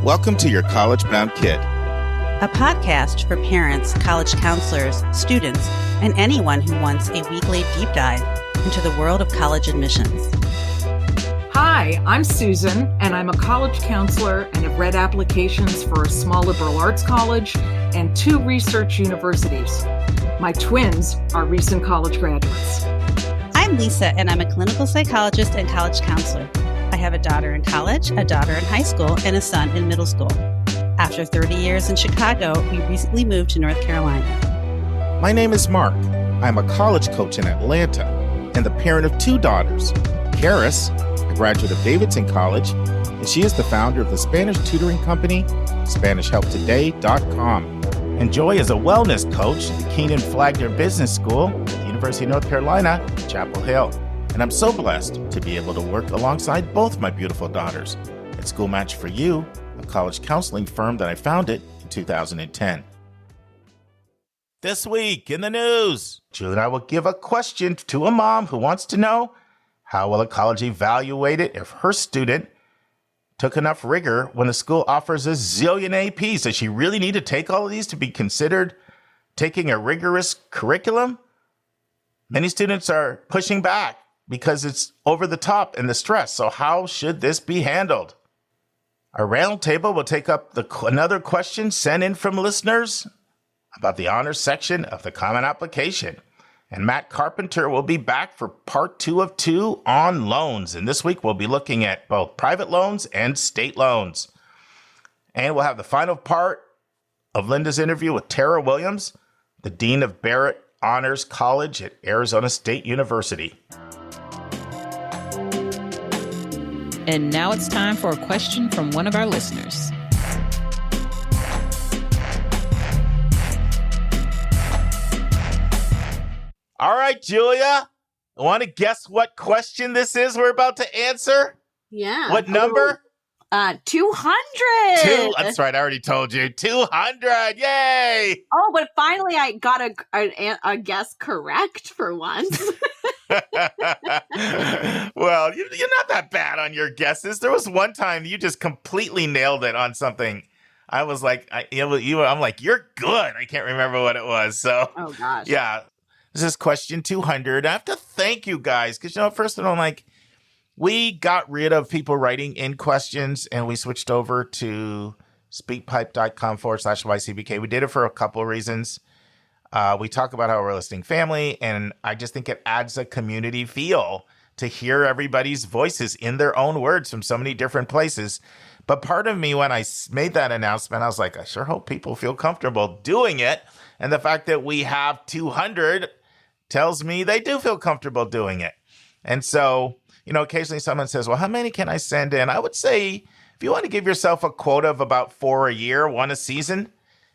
Welcome to Your College Bound Kid, a podcast for parents, college counselors, students, and anyone who wants a weekly deep dive into the world of college admissions. Hi, I'm Susan, and I'm a college counselor and have read applications for a small liberal arts college and 2 research universities. My twins are recent college graduates. I'm Lisa, and I'm a clinical psychologist and college counselor. I have a daughter in college, a daughter in high school, and a son in middle school. After 30 years in Chicago, we recently moved to North Carolina. My name is Mark. I'm a college coach in Atlanta and the parent of 2 daughters. Karis, a graduate of Davidson College, and she is the founder of the Spanish tutoring company, SpanishHelpToday.com. And Joy is a wellness coach at the Keenan Flagler Business School at the University of North Carolina, Chapel Hill. And I'm so blessed to be able to work alongside both my beautiful daughters at School Match for You, a college counseling firm that I founded in 2010. This week in the news, Julie and I will give a question to a mom who wants to know how will a college evaluate it if her student took enough rigor when the school offers a zillion APs. Does she really need to take all of these to be considered taking a rigorous curriculum? Many students are pushing back because it's over the top and the stress. So how should this be handled? Our roundtable will take up another question sent in from listeners about the honors section of the Common Application. And Matt Carpenter will be back for part 2 of 2 on loans. And this week we'll be looking at both private loans and state loans. And we'll have the final part of Linda's interview with Tara Williams, the Dean of Barrett Honors College at Arizona State University. And now it's time for a question from one of our listeners. All right, Julia, want to guess what question this is we're about to answer? Yeah. What number? 200. That's right. I already told you. 200. Yay. Oh, but finally I got a guess correct for once. Well, you're not that bad on your guesses. There was one time you just completely nailed it on something. I was like, I'm like, you're good. I can't remember what it was. So, oh gosh. Yeah. This is question 200. I have to thank you guys because, first of all, we got rid of people writing in questions and we switched over to speakpipe.com/YCBK. We did it for a couple of reasons. We talk about how we're a listening family, and I just think it adds a community feel to hear everybody's voices in their own words from so many different places. But part of me, when I made that announcement, I was like, I sure hope people feel comfortable doing it. And the fact that we have 200 tells me they do feel comfortable doing it. And so, occasionally someone says, well, how many can I send in? I would say if you want to give yourself a quota of about 4 a year, 1 a season,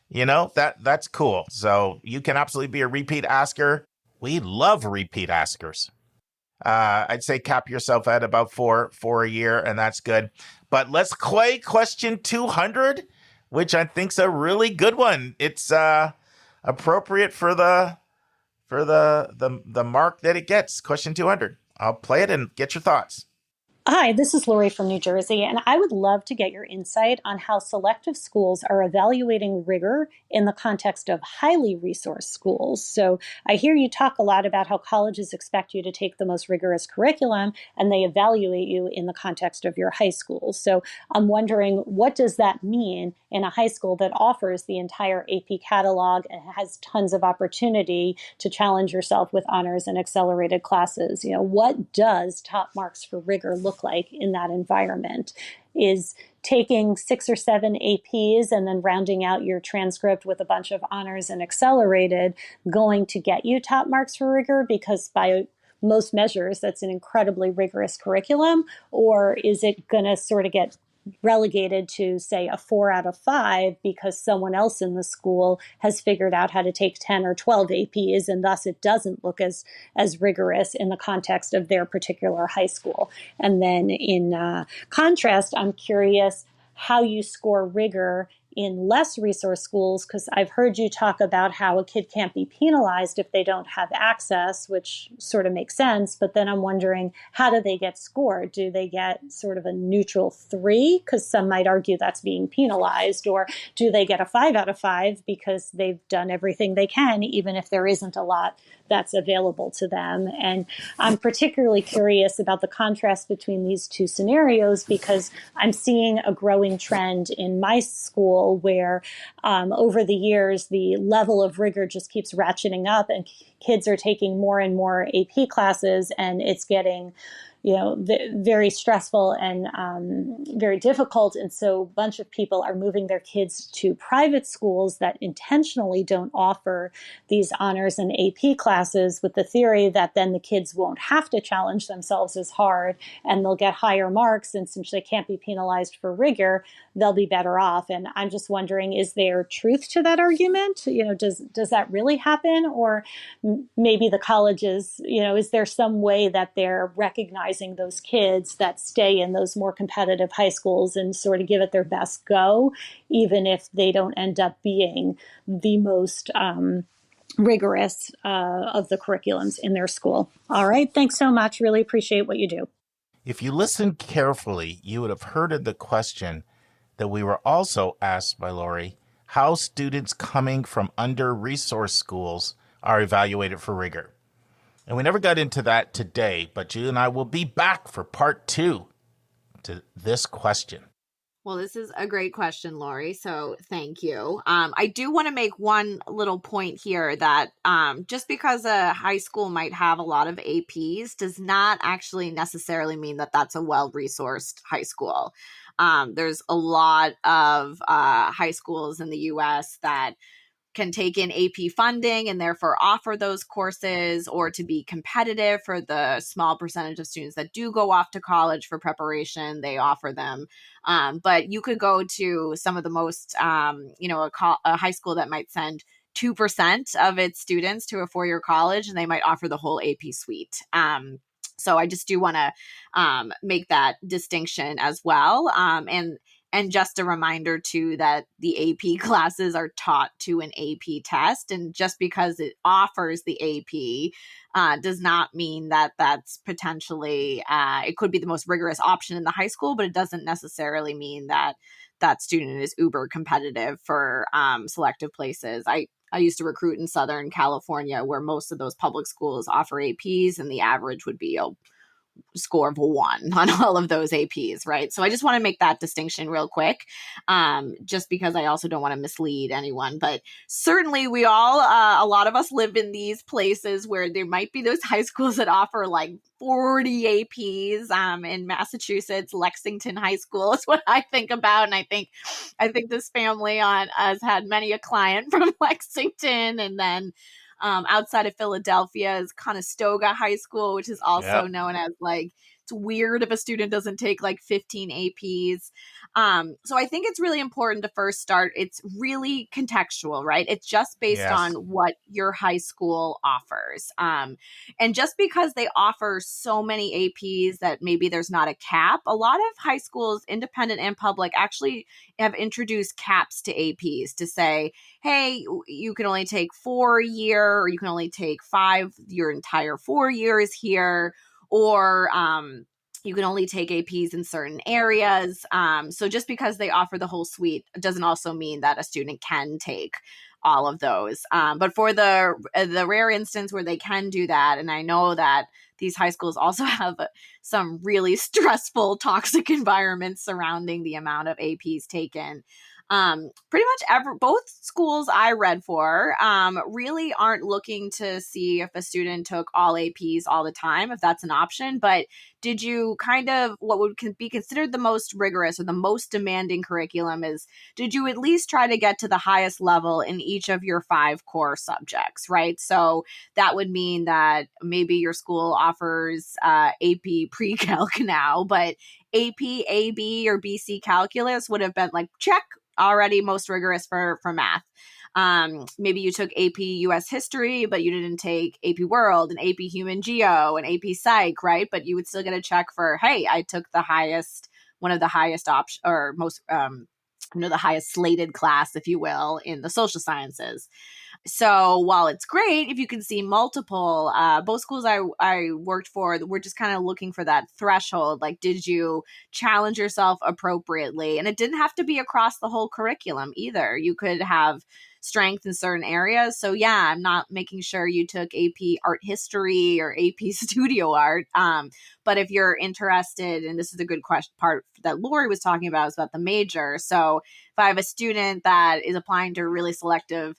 that's cool. So you can absolutely be a repeat asker. We love repeat askers. I'd say cap yourself at about 4 a year, and that's good. But let's play question 200, which I think's a really good one. It's appropriate for the mark that it gets, question 200. I'll play it and get your thoughts. Hi, this is Lori from New Jersey, and I would love to get your insight on how selective schools are evaluating rigor in the context of highly resourced schools. So I hear you talk a lot about how colleges expect you to take the most rigorous curriculum, and they evaluate you in the context of your high school. So I'm wondering, what does that mean in a high school that offers the entire AP catalog and has tons of opportunity to challenge yourself with honors and accelerated classes? What does top marks for rigor look like in that environment? Is taking 6 or 7 APs and then rounding out your transcript with a bunch of honors and accelerated going to get you top marks for rigor? Because by most measures, that's an incredibly rigorous curriculum. Or is it going to sort of get relegated to, say, a 4 out of 5 because someone else in the school has figured out how to take 10 or 12 APs, and thus it doesn't look as rigorous in the context of their particular high school? And then in contrast, I'm curious how you score rigor in less resource schools, because I've heard you talk about how a kid can't be penalized if they don't have access, which sort of makes sense. But then I'm wondering, how do they get scored? Do they get sort of a neutral 3? Because some might argue that's being penalized. Or do they get a 5 out of 5 because they've done everything they can, even if there isn't a lot that's available to them? And I'm particularly curious about the contrast between these two scenarios, because I'm seeing a growing trend in my school where over the years, the level of rigor just keeps ratcheting up, and kids are taking more and more AP classes, and it's getting very stressful and very difficult. And so a bunch of people are moving their kids to private schools that intentionally don't offer these honors and AP classes, with the theory that then the kids won't have to challenge themselves as hard and they'll get higher marks. And since they can't be penalized for rigor, they'll be better off. And I'm just wondering, is there truth to that argument? Does that really happen? Or maybe the colleges, is there some way that they're recognizing those kids that stay in those more competitive high schools and sort of give it their best go, even if they don't end up being the most rigorous of the curriculums in their school? All right. Thanks so much. Really appreciate what you do. If you listened carefully, you would have heard of the question that we were also asked by Lori: how students coming from under-resourced schools are evaluated for rigor. And we never got into that today, but you and I will be back for part 2 to this question. Well, this is a great question, Lori. So thank you. I do want to make one little point here that just because a high school might have a lot of APs does not actually necessarily mean that that's a well-resourced high school. There's a lot of high schools in the U.S. that can take in AP funding and therefore offer those courses, or to be competitive for the small percentage of students that do go off to college for preparation, they offer them. But you could go to some of the most, a high school that might send 2% of its students to a 4-year college, and they might offer the whole AP suite. So I just do want to make that distinction as well. And just a reminder, too, that the AP classes are taught to an AP test. And just because it offers the AP does not mean that that's potentially, it could be the most rigorous option in the high school, but it doesn't necessarily mean that that student is uber competitive for selective places. I used to recruit in Southern California, where most of those public schools offer APs, and the average would be a score of 1 on all of those APs, right? So I just want to make that distinction real quick, just because I also don't want to mislead anyone. But certainly we all, a lot of us live in these places where there might be those high schools that offer like 40 APs. In Massachusetts, Lexington High School is what I think about. And I think this family has had many a client from Lexington. And then outside of Philadelphia is Conestoga High School, which is also known as like, it's weird if a student doesn't take like 15 APs. So I think it's really important to first start. It's really contextual, right? It's just based on what your high school offers. And just because they offer so many APs that maybe there's not a cap, a lot of high schools, independent and public, actually have introduced caps to APs to say, hey, you can only take 4 a year, or you can only take 5 your entire 4 years here, or you can only take APs in certain areas. So just because they offer the whole suite doesn't also mean that a student can take all of those. But for the rare instance where they can do that, and I know that these high schools also have some really stressful, toxic environments surrounding the amount of APs taken. Pretty much both schools I read for really aren't looking to see if a student took all APs all the time, if that's an option. But did you what would be considered the most rigorous or the most demanding curriculum did you at least try to get to the highest level in each of your 5 core subjects, right? So that would mean that maybe your school offers AP pre-calc now, but AP, AB, or BC calculus would have been like, check, already most rigorous for math. Maybe you took AP US history, but you didn't take AP world and AP human geo and AP psych, right? But you would still get a check for, hey, I took one of the highest option or most the highest slated class, if you will, in the social sciences. So while it's great if you can see multiple, both schools I worked for, we're just kind of looking for that threshold. Like, did you challenge yourself appropriately? And it didn't have to be across the whole curriculum either. You could have strength in certain areas. So yeah, I'm not making sure you took AP art history or AP studio art. But if you're interested, and this is the good question part that Lori was talking about, is about the major. So if I have a student that is applying to a really selective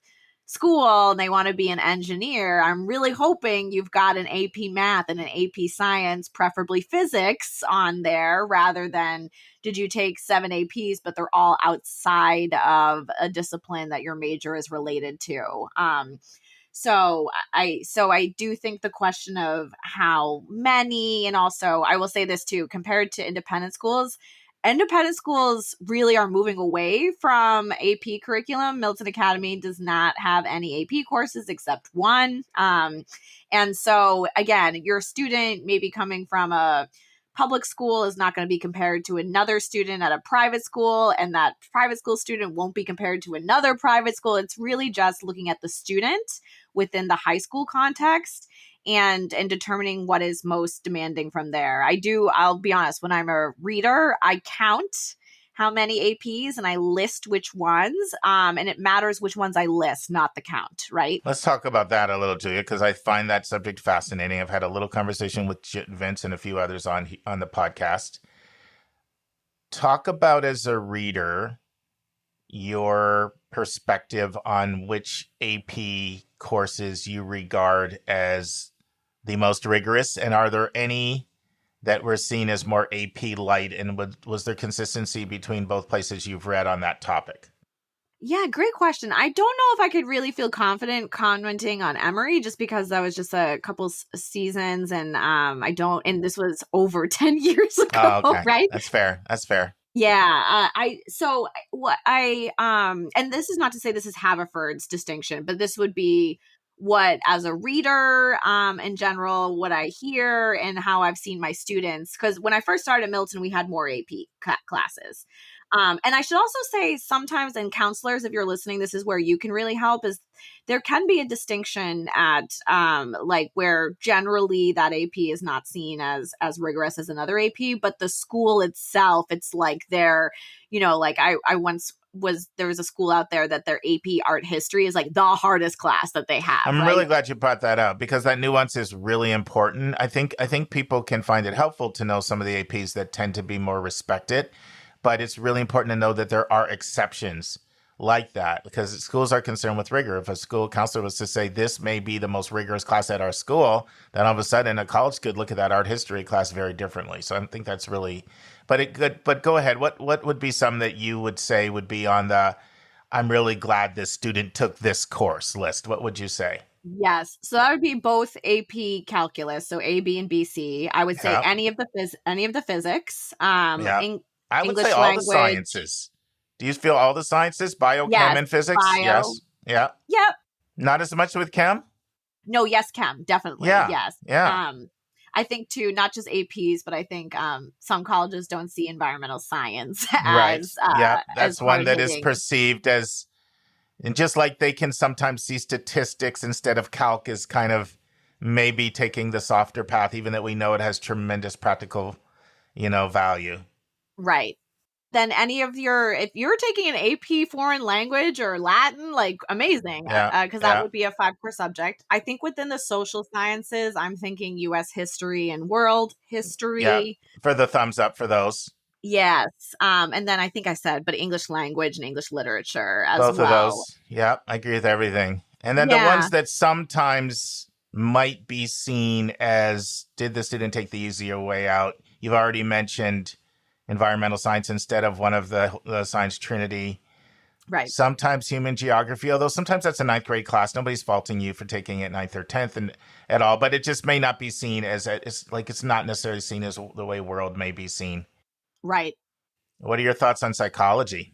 school and they want to be an engineer, I'm really hoping you've got an AP math and an AP science, preferably physics, on there, rather than did you take 7 APs, but they're all outside of a discipline that your major is related to. So I do think the question of how many, and also I will say this too, compared to independent schools really are moving away from AP curriculum. Milton Academy does not have any AP courses except one. And so again, your student may be coming from a public school is not going to be compared to another student at a private school, and that private school student won't be compared to another private school. It's really just looking at the student within the high school context and determining what is most demanding from there. I'll be honest, when I'm a reader, I count how many APs and I list which ones, and it matters which ones I list, not the count, right? Let's talk about that a little, Julia, because I find that subject fascinating. I've had a little conversation with Vince and a few others on the podcast. Talk about, as a reader, your perspective on which AP courses you regard as the most rigorous, and are there any that were seen as more AP light, and was there consistency between both places you've read on that topic? Yeah, great question. I don't know if I could really feel confident commenting on Emory, just because that was just a couple seasons, and and this was over 10 years ago, Oh, okay. right? That's fair. Yeah, and this is not to say this is Haverford's distinction, but this would be what, as a reader, in general, what I hear and how I've seen my students. Because when I first started at Milton, we had more AP classes. And I should also say, sometimes, and counselors, if you're listening, this is where you can really help, is there can be a distinction at like where generally that AP is not seen as rigorous as another AP, but the school itself, it's like they're, like I once there was a school out there that their AP art history is like the hardest class that they have. I'm right? really glad you brought that up, because that nuance is really important. I think people can find it helpful to know some of the APs that tend to be more respected, but it's really important to know that there are exceptions like that, because schools are concerned with rigor. If a school counselor was to say this may be the most rigorous class at our school, then all of a sudden a college could look at that art history class very differently. So I think that's really, but go ahead. What would be some that you would say would be on the I'm really glad this student took this course list? What would you say? Yes. So that would be both AP calculus, so A, B, and BC. I would say Yeah. any of the physics, Yeah. I would English say all language. the sciences. Do you feel all the sciences? Bio, Yes, chem, and physics? bio. Yes. Yeah. Yep. Not as much with chem? No, yes, chem, definitely. Yeah. Yes. Yeah. I think too, not just APs, but I think some colleges don't see environmental science Right. as Yeah. That's as one that is hard-hitting. perceived as, and just like they can sometimes see statistics instead of calc as kind of maybe taking the softer path, even that we know it has tremendous practical, value. Right. Then if you're taking an AP foreign language or Latin, like amazing, Yeah, because yeah. that would be a 5 core subject. I think within the social sciences, I'm thinking U.S. history and world history. Yeah. For the thumbs up for those. Yes. And then I think I said, but English language and English literature as Both well. of those. Yeah, I agree with everything. And then the Yeah. ones that sometimes might be seen as, did the student take the easier way out? You've already mentioned environmental science instead of one of the science trinity. Right. Sometimes human geography, although sometimes that's a 9th grade class. Nobody's faulting you for taking it 9th or 10th and at all, but it just may not be seen as, it's not necessarily seen as the way world may be seen. Right. What are your thoughts on psychology?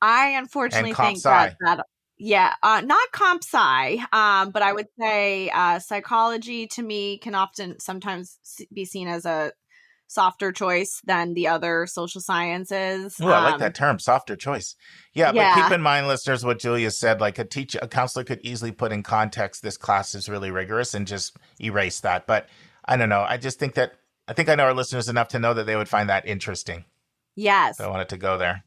I unfortunately And comp think sci. that yeah, not comp sci, but I would say psychology to me can often sometimes be seen as a softer choice than the other social sciences. Oh, I like that term, softer choice. Yeah, but Yeah. keep in mind, listeners, what Julia said, like a counselor could easily put in context, this class is really rigorous and just erase that. But I don't know. I think I know our listeners enough to know that they would find that interesting. Yes. So I wanted to go there.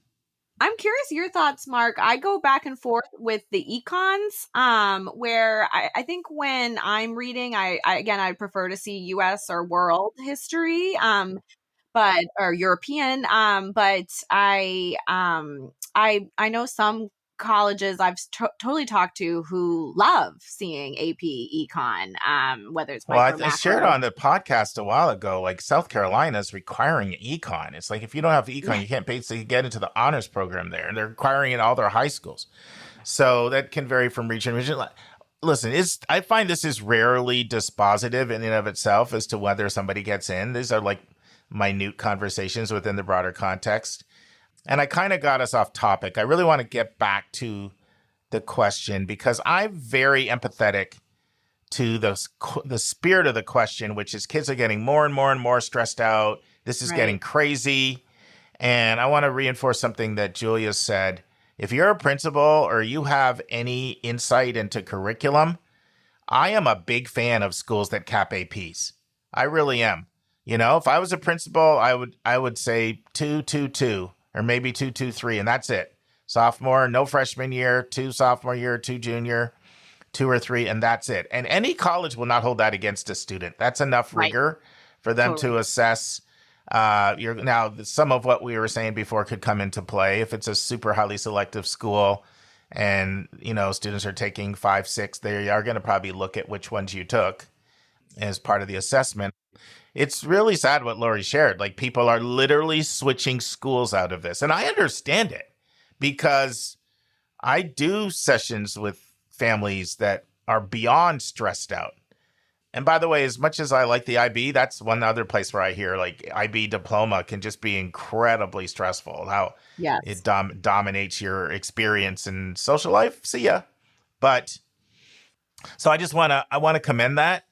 I'm curious your thoughts, Mark. I go back and forth with the econs, where I think when I'm reading, I prefer to see U.S. or world history, or European. But I know some colleges I've totally talked to who love seeing AP Econ, whether it's Well, micro I shared macro. on the podcast a while ago, like South Carolina is requiring econ. It's like if you don't have econ, you can't basically get into the honors program there, and they're requiring it in all their high schools. So that can vary from region to region. Listen, I find this is rarely dispositive in and of itself as to whether somebody gets in. These are like minute conversations within the broader context. And I kind of got us off topic. I really want to get back to the question because I'm very empathetic to the spirit of the question, which is kids are getting more and more and more stressed out. This is getting crazy. And I want to reinforce something that Julia said. If you're a principal or you have any insight into curriculum, I am a big fan of schools that cap APs. I really am. You know, if I was a principal, I would say 2-2-2 or maybe 2-2-3, and that's it. Sophomore, no freshman year, 2 sophomore year, 2 junior, 2 or 3, and that's it. And any college will not hold that against a student. That's enough rigor for them to assess. Now, some of what we were saying before could come into play if it's a super highly selective school and, you know, students are taking 5, 6, they are going to probably look at which ones you took as part of the assessment. It's really sad what Lori shared. Like, people are literally switching schools out of this. And I understand it because I do sessions with families that are beyond stressed out. And by the way, as much as I like the IB, that's one other place where I hear like IB diploma can just be incredibly stressful. How it dominates your experience in social life. See ya. But so I want to commend that.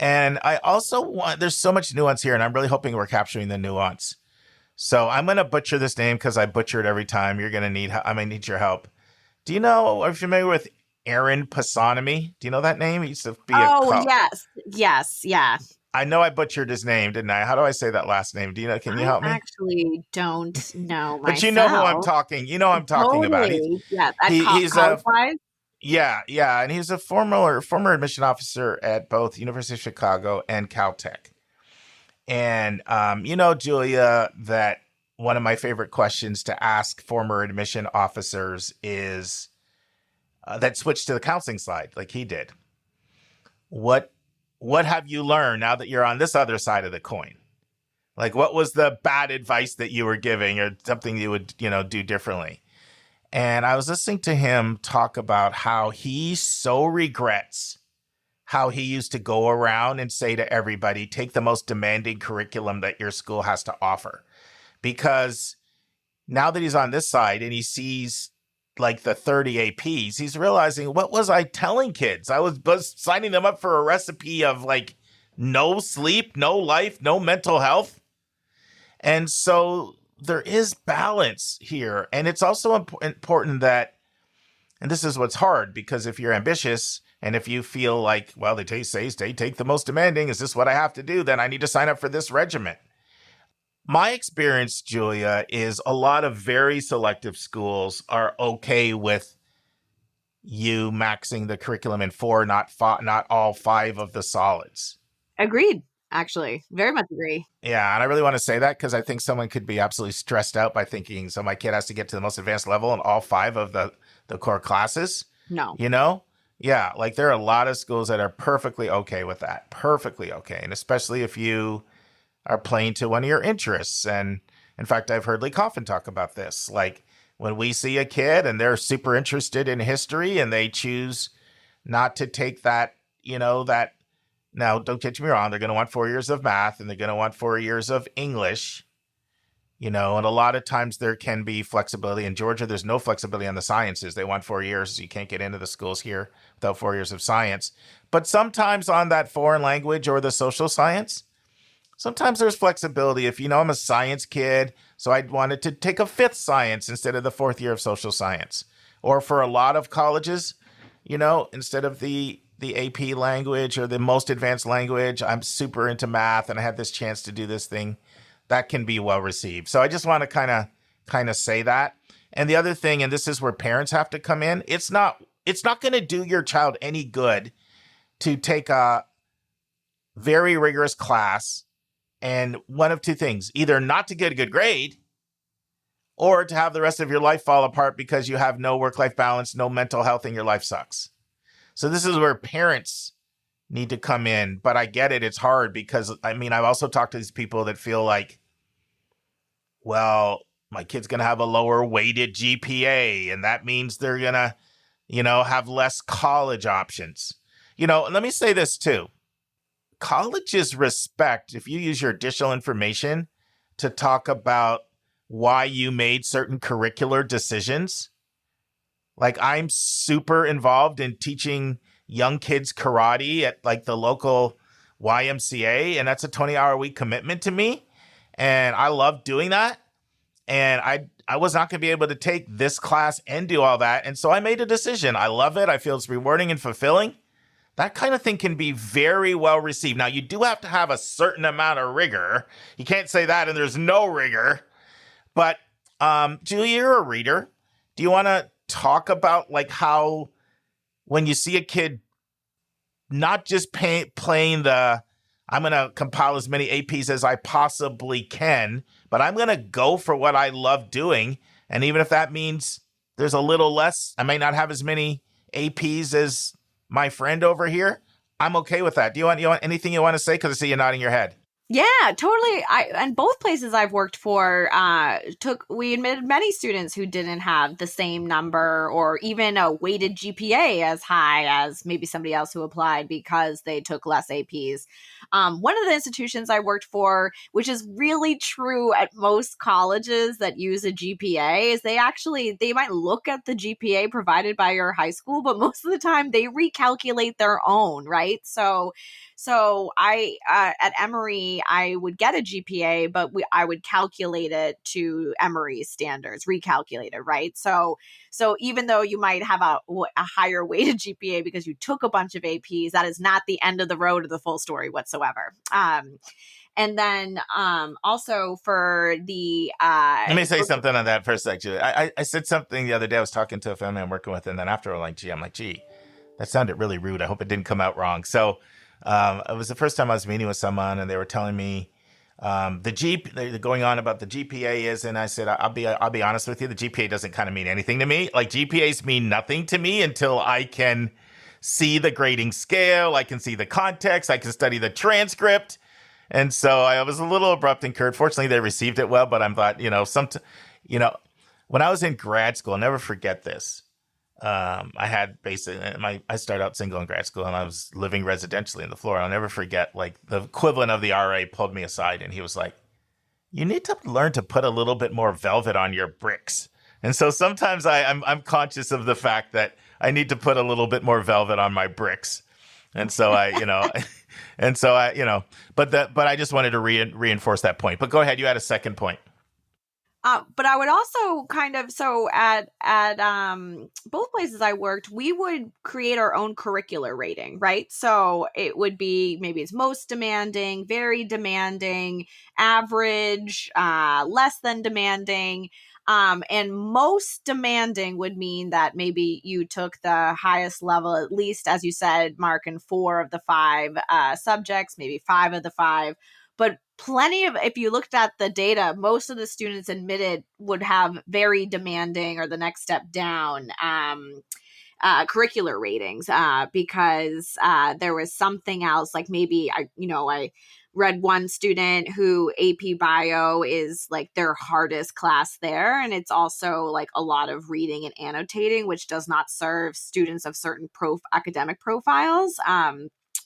And I also there's so much nuance here, and I'm really hoping we're capturing the nuance. So I'm going to butcher this name because I butcher it every time. I'm going to need your help. Are you familiar with Aaron Pasonomy? Do you know that name? He used to be yes. Yeah. I know I butchered his name, didn't I? How do I say that last name? Do you know? Can you help me? I actually don't know myself. But you know who I'm talking. You know who I'm talking about. He's and he's a former admission officer at both University of Chicago and Caltech. And you know, Julia, that one of my favorite questions to ask former admission officers is that switch to the counseling side, like he did. What have you learned now that you're on this other side of the coin? Like, what was the bad advice that you were giving or something you would, do differently? And I was listening to him talk about how he so regrets how he used to go around and say to everybody, take the most demanding curriculum that your school has to offer. Because now that he's on this side and he sees like the 30 APs, he's realizing, what was I telling kids? I was signing them up for a recipe of like no sleep, no life, no mental health. And so there is balance here. And it's also important that, and this is what's hard, because if you're ambitious and if you feel like, well, they take the most demanding, is this what I have to do? Then I need to sign up for this regiment. My experience, Julia, is a lot of very selective schools are okay with you maxing the curriculum in 4, not all 5 of the solids. Agreed. Actually, very much agree. Yeah, and I really want to say that because I think someone could be absolutely stressed out by thinking, so my kid has to get to the most advanced level in all 5 of the core classes. No. Yeah, like there are a lot of schools that are perfectly okay with that. Perfectly okay. And especially if you are playing to one of your interests. And in fact, I've heard Lee Coffin talk about this. Like when we see a kid and they're super interested in history and they choose not to take that, now don't get me wrong, they're going to want 4 years of math and they're going to want 4 years of English, and a lot of times there can be flexibility. In Georgia, there's no flexibility on the sciences. They want 4 years. So you can't get into the schools here without 4 years of science. But sometimes on that foreign language or the social science, Sometimes there's flexibility. If, I'm a science kid, so I wanted to take a fifth science instead of the fourth year of social science. Or for a lot of colleges, instead of the AP language or the most advanced language, I'm super into math and I had this chance to do this thing. That can be well received. So I just want to kind of say that. And the other thing, and this is where parents have to come in, it's not going to do your child any good to take a very rigorous class and one of two things, either not to get a good grade or to have the rest of your life fall apart because you have no work-life balance, no mental health, and your life sucks. So this is where parents need to come in. But I get it. It's hard because, I've also talked to these people that feel like, well, my kid's going to have a lower weighted GPA, and that means they're going to, have less college options. Let me say this too. Colleges respect if you use your additional information to talk about why you made certain curricular decisions. Like, I'm super involved in teaching young kids karate at like the local YMCA, and that's a 20-hour-a-week commitment to me. And I love doing that. And I was not going to be able to take this class and do all that. And so I made a decision. I love it. I feel it's rewarding and fulfilling. That kind of thing can be very well received. Now, you do have to have a certain amount of rigor. You can't say that and there's no rigor. But Julia, you're a reader. Do you want to talk about like how when you see a kid not just playing the, I'm going to compile as many APs as I possibly can, but I'm going to go for what I love doing. And even if that means there's a little less, I may not have as many APs as my friend over here, I'm okay with that. Do you want anything you want to say? Because I see you nodding your head. Yeah, totally. And both places I've worked for we admitted many students who didn't have the same number or even a weighted GPA as high as maybe somebody else who applied because they took less APs. One of the institutions I worked for, which is really true at most colleges that use a GPA, is they might look at the GPA provided by your high school, but most of the time they recalculate their own, right? So I at Emory, I would get a GPA, but I would calculate it to Emory's standards, recalculate it, right? So even though you might have a higher weighted GPA because you took a bunch of APs, that is not the end of the road of the full story whatsoever. And then also for the let me say something on that for a sec, Julie. I said something the other day. I was talking to a family I'm working with, and then after I'm like, gee, that sounded really rude. I hope it didn't come out wrong. So it was the first time I was meeting with someone, and they were telling me they're going on about the GPA is, and I said, I'll be honest with you, the GPA doesn't kind of mean anything to me. Like, GPAs mean nothing to me until I can see the grading scale, I can see the context, I can study the transcript. And so I was a little abrupt and curt. Fortunately, they received it well, but I'm thought, when I was in grad school, I'll never forget this. I had basically I started out single in grad school, and I was living residentially in the floor. I'll never forget, like, the equivalent of the RA pulled me aside, and he was like, "You need to learn to put a little bit more velvet on your bricks." And so sometimes I'm conscious of the fact that I need to put a little bit more velvet on my bricks. And so but I just wanted to reinforce that point. But go ahead, you had a second point. But I would also at both places I worked, we would create our own curricular rating, right? So it would be, maybe it's most demanding, very demanding, average, less than demanding. And most demanding would mean that maybe you took the highest level, at least, as you said, Mark, in 4 of the 5 subjects, maybe 5 of the 5. But if you looked at the data, most of the students admitted would have very demanding, or the next step down, curricular ratings because there was something else. Like, maybe I read one student who AP Bio is like their hardest class there, and it's also like a lot of reading and annotating, which does not serve students of certain academic profiles.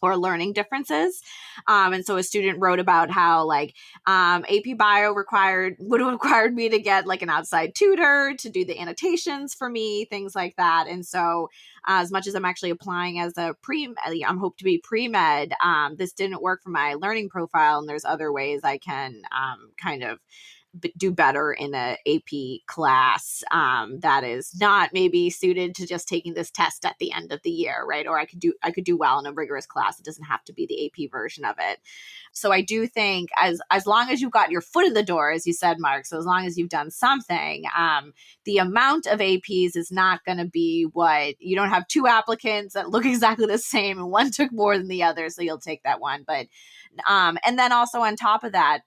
or learning differences. And so a student wrote about how like AP Bio would have required me to get like an outside tutor to do the annotations for me, things like that. And so as much as I'm actually applying as I'm hope to be pre-med, this didn't work for my learning profile. And there's other ways I can kind of do better in a AP class that is not maybe suited to just taking this test at the end of the year, right? Or I could do well in a rigorous class. It doesn't have to be the AP version of it. So I do think as long as you've got your foot in the door, as you said, Mark, so as long as you've done something, the amount of APs is not going to be what you don't have two applicants that look exactly the same and one took more than the other. So you'll take that one. But and then also on top of that,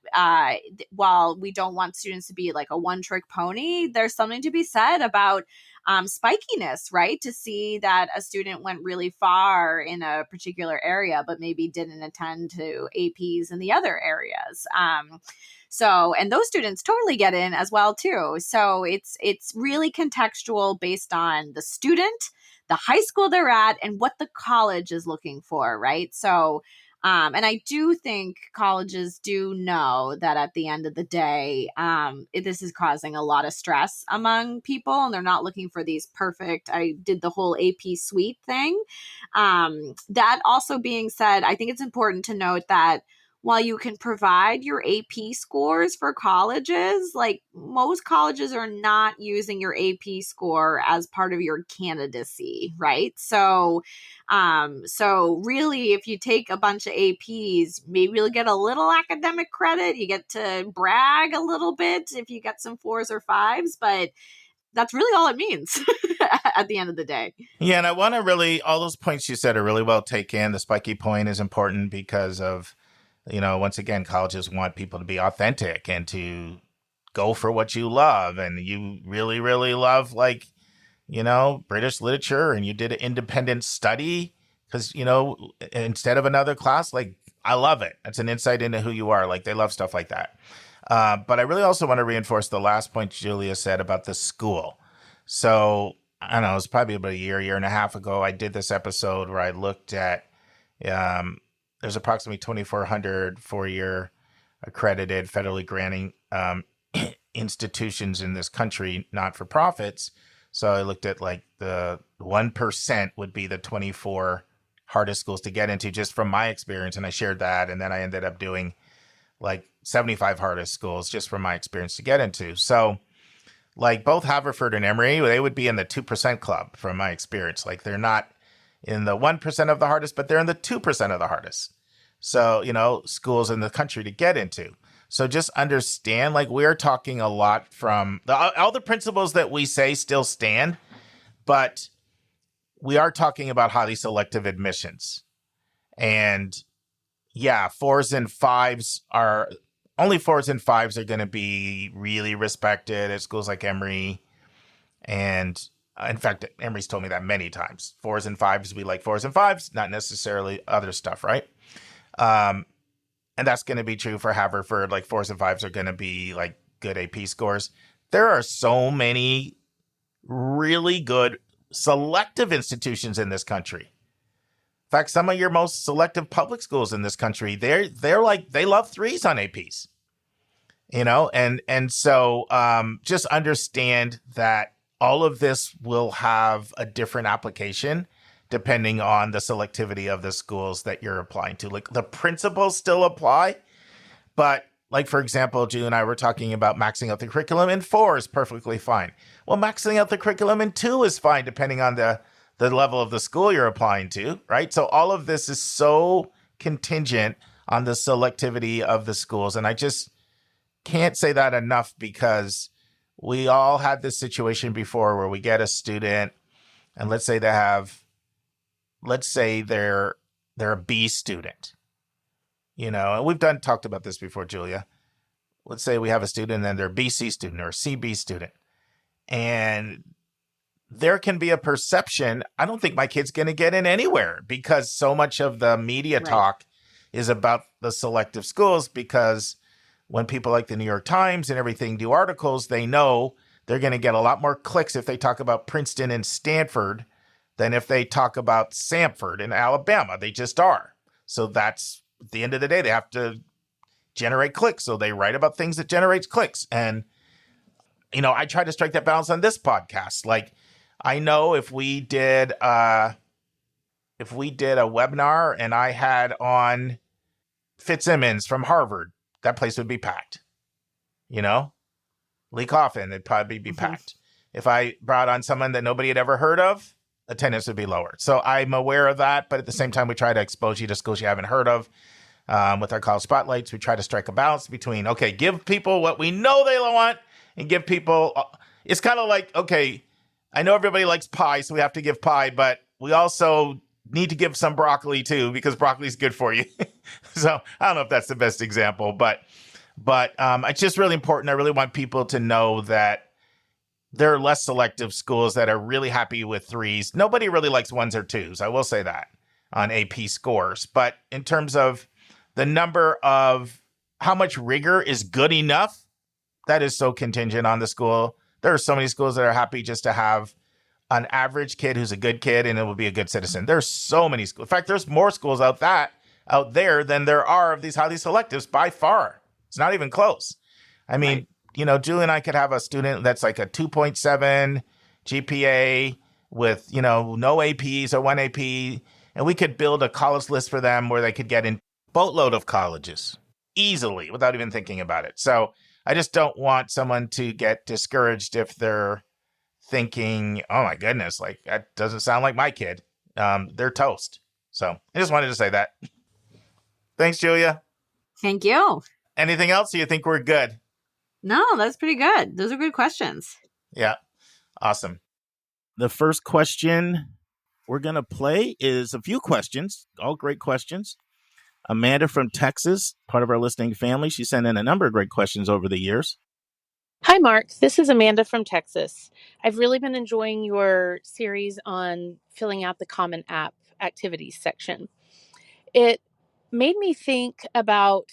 while we don't want students to be like a one-trick pony, there's something to be said about spikiness, right? To see that a student went really far in a particular area, but maybe didn't attend to APs in the other areas. And those students totally get in as well too. So it's really contextual based on the student, the high school they're at, and what the college is looking for, right? So and I do think colleges do know that at the end of the day, this is causing a lot of stress among people, and they're not looking for these perfect, I did the whole AP suite thing. That also being said, I think it's important to note that while you can provide your AP scores for colleges, like most colleges are not using your AP score as part of your candidacy, right? So really, if you take a bunch of APs, maybe you'll get a little academic credit. You get to brag a little bit if you get some 4s or 5s, but that's really all it means at the end of the day. Yeah, and I want to really, all those points you said are really well taken. The spiky point is important because of, once again, colleges want people to be authentic and to go for what you love. And you really, really love, like, British literature, and you did an independent study because, instead of another class, like, I love it. It's an insight into who you are. Like, they love stuff like that. But I really also want to reinforce the last point Julia said about the school. So, I don't know, it was probably about a year and a half ago, I did this episode where I looked at, there's approximately 2,400 four-year accredited federally granting institutions in this country, not-for-profits. So I looked at like the 1% would be the 24 hardest schools to get into just from my experience. And I shared that. And then I ended up doing like 75 hardest schools just from my experience to get into. So like both Haverford and Emory, they would be in the 2% club from my experience. Like they're not in the 1% of the hardest, but they're in the 2% of the hardest. So, schools in the country to get into. So just understand, like we're talking a lot from all the principles that we say still stand, but we are talking about highly selective admissions. And yeah, 4s and 5s are going to be really respected at schools like Emory. And in fact, Emory's told me that many times. 4s and 5s, we like 4s and 5s, not necessarily other stuff, right? And that's going to be true for Haverford. Like 4s and 5s are going to be like good AP scores. There are so many really good selective institutions in this country. In fact, some of your most selective public schools in this country, they're like, they love 3s on APs, and so just understand that all of this will have a different application depending on the selectivity of the schools that you're applying to. Like the principles still apply, but like, for example, Julie and I were talking about maxing out the curriculum in 4 is perfectly fine. Well, maxing out the curriculum in 2 is fine, depending on the level of the school you're applying to, right? So all of this is so contingent on the selectivity of the schools. And I just can't say that enough because we all had this situation before where we get a student and let's say they're a B student, and we've talked about this before, Julia. Let's say we have a student and then they're a BC student or a CB student. And there can be a perception, I don't think my kid's going to get in anywhere because so much of the media talk is about the selective schools because when people like the New York Times and everything do articles, they know they're going to get a lot more clicks if they talk about Princeton and Stanford than if they talk about Samford in Alabama. They just are. So that's, at the end of the day, they have to generate clicks. So they write about things that generates clicks. And, I try to strike that balance on this podcast. Like, I know if we did a webinar and I had on Fitzsimmons from Harvard, that place would be packed. Lee Coffin, it'd probably be packed. If I brought on someone that nobody had ever heard of, attendance would be lower. So I'm aware of that, but at the same time, we try to expose you to schools you haven't heard of. With our college spotlights, we try to strike a balance between, okay, give people what we know they want and give people, it's kind of like, okay, I know everybody likes pie, so we have to give pie, but we also need to give some broccoli too, because broccoli is good for you. So I don't know if that's the best example, but it's just really important. I really want people to know that there are less selective schools that are really happy with 3s. Nobody really likes 1s or 2s. I will say that on AP scores. But in terms of the number of how much rigor is good enough, that is so contingent on the school. There are so many schools that are happy just to have an average kid who's a good kid and it will be a good citizen. There's so many schools. In fact, there's more schools out there than there are of these highly selectives by far. It's not even close. I mean, Julie and I could have a student that's like a 2.7 GPA with, no APs or 1 AP, and we could build a college list for them where they could get in boatload of colleges easily without even thinking about it. So I just don't want someone to get discouraged if they're thinking, oh my goodness, like that doesn't sound like my kid. They're toast. So I just wanted to say that. Thanks, Julia. Thank you. Anything else? Or you think we're good? No, that's pretty good. Those are good questions. Yeah. Awesome. The first question we're going to play is a few questions, all great questions. Amanda from Texas, part of our listening family. She sent in a number of great questions over the years. Hi, Mark. This is Amanda from Texas. I've really been enjoying your series on filling out the Common App activities section. It made me think about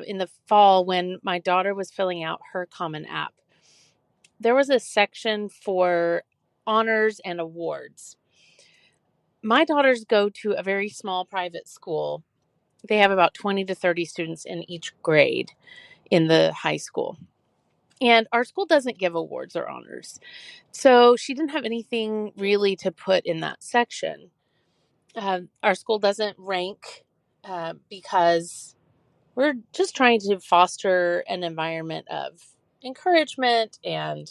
in the fall when my daughter was filling out her Common App. There was a section for honors and awards. My daughters go to a very small private school. They have about 20 to 30 students in each grade in the high school. And our school doesn't give awards or honors. So she didn't have anything really to put in that section. Our school doesn't rank because we're just trying to foster an environment of encouragement and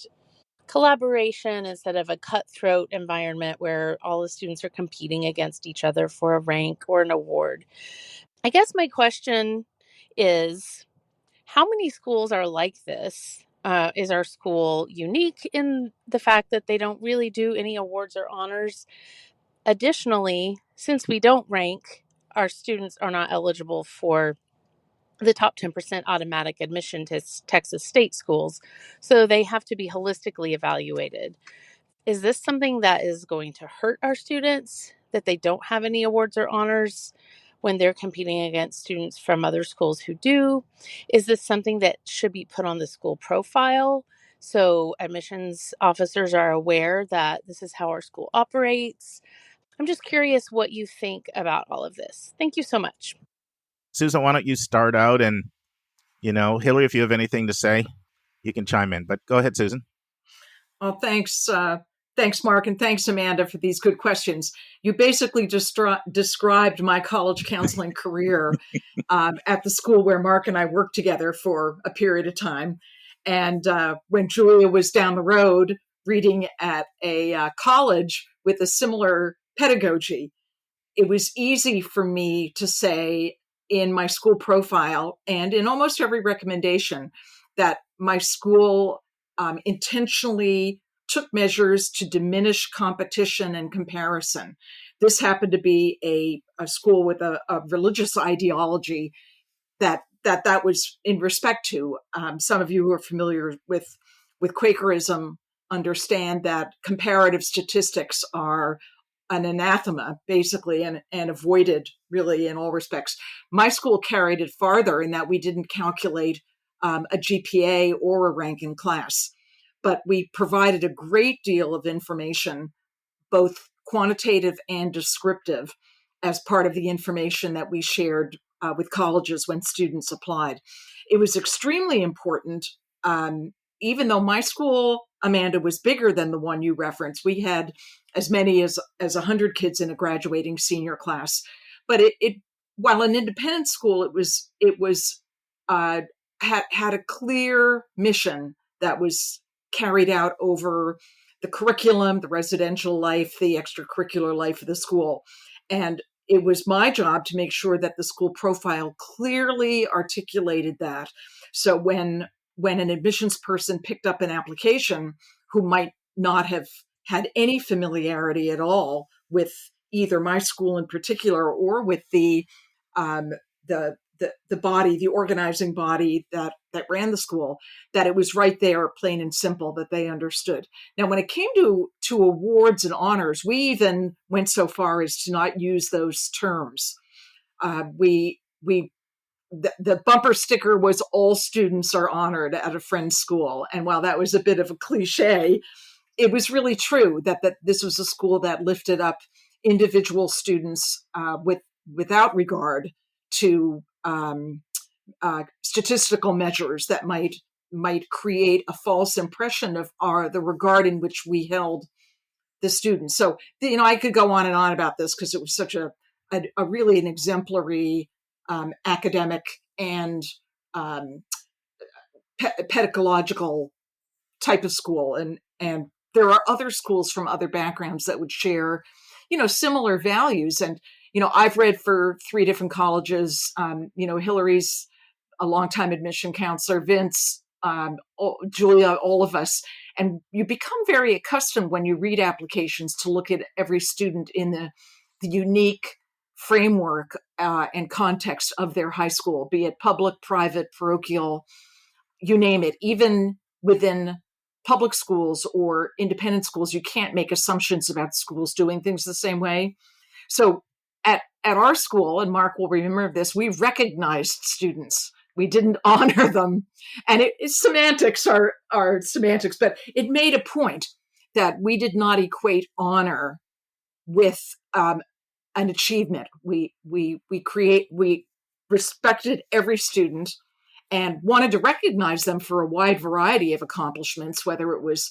collaboration instead of a cutthroat environment where all the students are competing against each other for a rank or an award. I guess my question is, how many schools are like this? Is our school unique in the fact that they don't really do any awards or honors? Additionally, since we don't rank, our students are not eligible for the top 10% automatic admission to Texas state schools, so they have to be holistically evaluated. Is this something that is going to hurt our students, that they don't have any awards or honors when they're competing against students from other schools who do? Is this something that should be put on the school profile so admissions officers are aware that this is how our school operates? I'm just curious what you think about all of this. Thank you so much. Susan, why don't you start out, and, Hillary, if you have anything to say, you can chime in, but go ahead, Susan. Well, thanks, Mark, and thanks, Amanda, for these good questions. You basically described my college counseling career at the school where Mark and I worked together for a period of time. And when Julia was down the road reading at a college with a similar pedagogy, it was easy for me to say in my school profile and in almost every recommendation that my school intentionally took measures to diminish competition and comparison. This happened to be a school with a religious ideology that was in respect to. Some of you who are familiar with Quakerism understand that comparative statistics are an anathema, basically, and avoided really in all respects. My school carried it farther in that we didn't calculate a GPA or a rank in class, but we provided a great deal of information, both quantitative and descriptive, as part of the information that we shared with colleges when students applied. It was extremely important. Even though my school, Amanda, was bigger than the one you referenced, we had as many as 100 kids in a graduating senior class. But while an independent school, it was had a clear mission that was carried out over the curriculum, the residential life, the extracurricular life of the school. And it was my job to make sure that the school profile clearly articulated that. So when an admissions person picked up an application who might not have had any familiarity at all with either my school in particular or with the body, the organizing body that ran the school, that it was right there, plain and simple, that they understood. Now, when it came to awards and honors, we even went so far as to not use those terms. The bumper sticker was all students are honored at a friend's school. And while that was a bit of a cliche, it was really true that this was a school that lifted up individual students without regard to statistical measures that might create a false impression of the regard in which we held the students. So, I could go on and on about this because it was such a really an exemplary academic and pedagogical type of school. And there are other schools from other backgrounds that would share, similar values. And, I've read for 3 different colleges. Hillary's a longtime admission counselor, Vince, Julia, all of us. And you become very accustomed when you read applications to look at every student in the unique framework and context of their high school, be it public, private, parochial, you name it. Even within public schools or independent schools, you can't make assumptions about schools doing things the same way. So at our school, and Mark will remember this, we recognized students. We didn't honor them. And semantics are semantics, but it made a point that we did not equate honor with an achievement. We respected every student and wanted to recognize them for a wide variety of accomplishments, whether it was,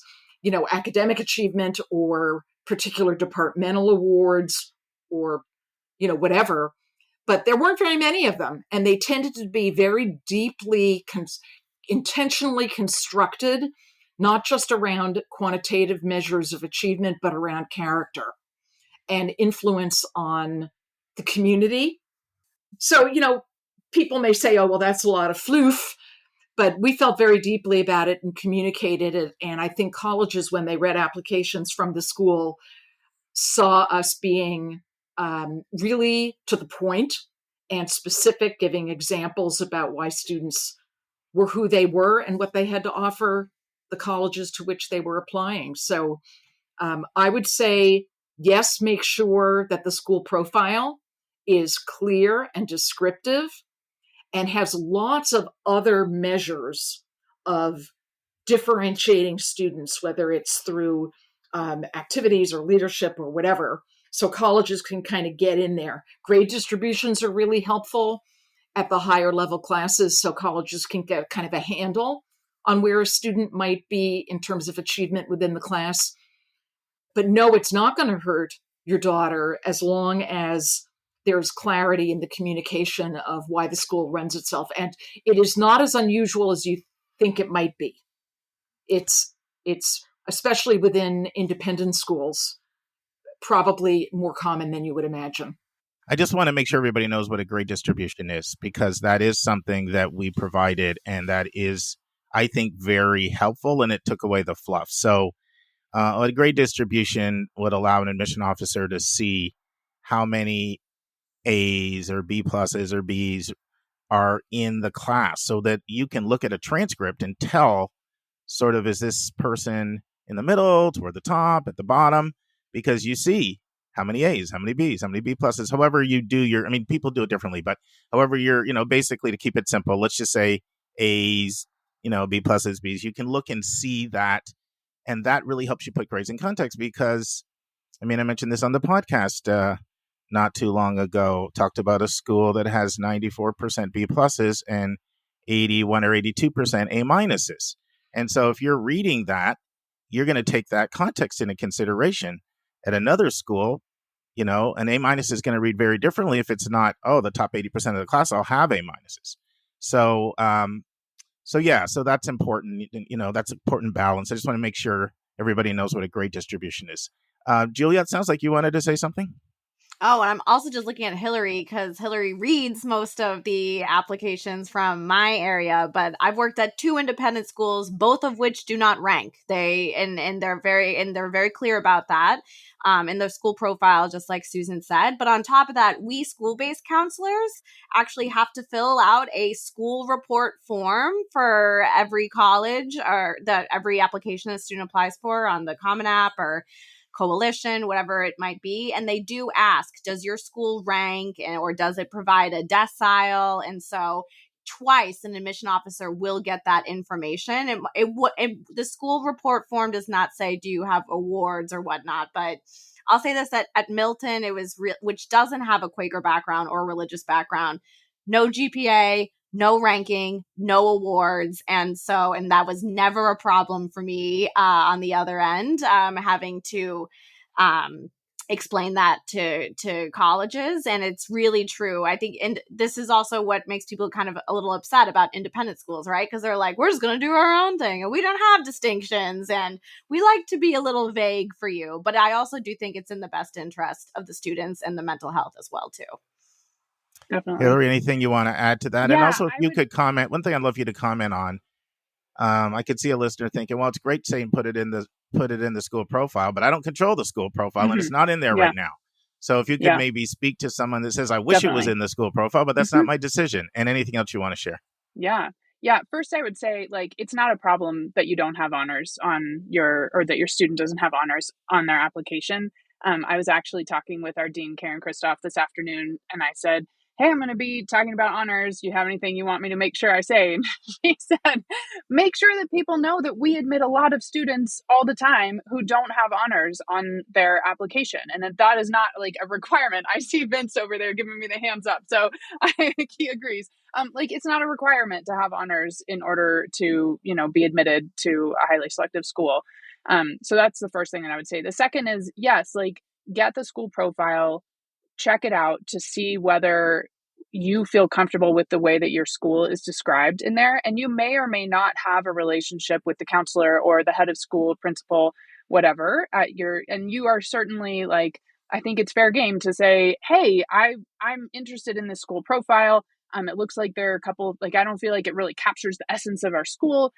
academic achievement or particular departmental awards or, whatever. But there weren't very many of them. And they tended to be very deeply, intentionally constructed, not just around quantitative measures of achievement, but around character and influence on the community. So, people may say, oh, well, that's a lot of floof, but we felt very deeply about it and communicated it. And I think colleges, when they read applications from the school, saw us being really to the point and specific, giving examples about why students were who they were and what they had to offer the colleges to which they were applying. So I would say, yes, make sure that the school profile is clear and descriptive and has lots of other measures of differentiating students, whether it's through activities or leadership or whatever. So colleges can kind of get in there. Grade distributions are really helpful at the higher level classes, so colleges can get kind of a handle on where a student might be in terms of achievement within the class. But no, it's not going to hurt your daughter as long as there's clarity in the communication of why the school runs itself. And it is not as unusual as you think it might be. It's especially within independent schools, probably more common than you would imagine. I just want to make sure everybody knows what a grade distribution is, because that is something that we provided, and that is, I think, very helpful, and it took away the fluff. So a grade distribution would allow an admission officer to see how many A's or B pluses or B's are in the class, so that you can look at a transcript and tell sort of, is this person in the middle, toward the top, at the bottom, because you see how many A's, how many B's, how many B pluses, however you do people do it differently, but however you're, basically, to keep it simple, let's just say A's, B pluses, B's, you can look and see that. And that really helps you put grades in context, because, I mentioned this on the podcast not too long ago talked about a school that has 94% B pluses and 81 or 82% A minuses. And so if you're reading that, you're going to take that context into consideration. At another school, an A minus is going to read very differently if it's not, the top 80% of the class all have A minuses. So that's important. That's important balance. I just want to make sure everybody knows what a grade distribution is. Julia, it sounds like you wanted to say something. Oh, and I'm also just looking at Hillary because Hillary reads most of the applications from my area, but I've worked at 2 independent schools, both of which do not rank. They're very clear about that in their school profile, just like Susan said. But on top of that, we school-based counselors actually have to fill out a school report form for every college or every application a student applies for on the Common App or Coalition, whatever it might be. And they do ask, does your school rank or does it provide a decile? And so twice an admission officer will get that information. The school report form does not say, do you have awards or whatnot? But I'll say this, at Milton, it was which doesn't have a Quaker background or religious background, no GPA, no ranking, no awards. And that was never a problem for me on the other end, having to explain that to colleges. And it's really true. I think, and this is also what makes people kind of a little upset about independent schools, right? Because they're like, we're just going to do our own thing and we don't have distinctions and we like to be a little vague for you. But I also do think it's in the best interest of the students and the mental health as well, too. Definitely. Hillary, anything you want to add to that? Yeah, and also, if you could comment, one thing I'd love you to comment on, I could see a listener thinking, well, it's great saying put it in the school profile, but I don't control the school profile and it's not in there right now. So if you could maybe speak to someone that says, I wish it was in the school profile, but that's not my decision. And anything else you want to share? Yeah. First, I would say, it's not a problem that you don't have honors or that your student doesn't have honors on their application. I was actually talking with our dean, Karen Christoph, this afternoon, and I said, hey, I'm going to be talking about honors. Do you have anything you want me to make sure I say? And she said, make sure that people know that we admit a lot of students all the time who don't have honors on their application. And that is not a requirement. I see Vince over there giving me the hands up. So I think he agrees. It's not a requirement to have honors in order to, be admitted to a highly selective school. So that's the first thing that I would say. The second is, yes, get the school profile, check it out to see whether you feel comfortable with the way that your school is described in there. And you may or may not have a relationship with the counselor or the head of school, principal, whatever and you are certainly I think it's fair game to say, hey, I'm interested in this school profile. It looks like there are a couple, I don't feel like it really captures the essence of our school.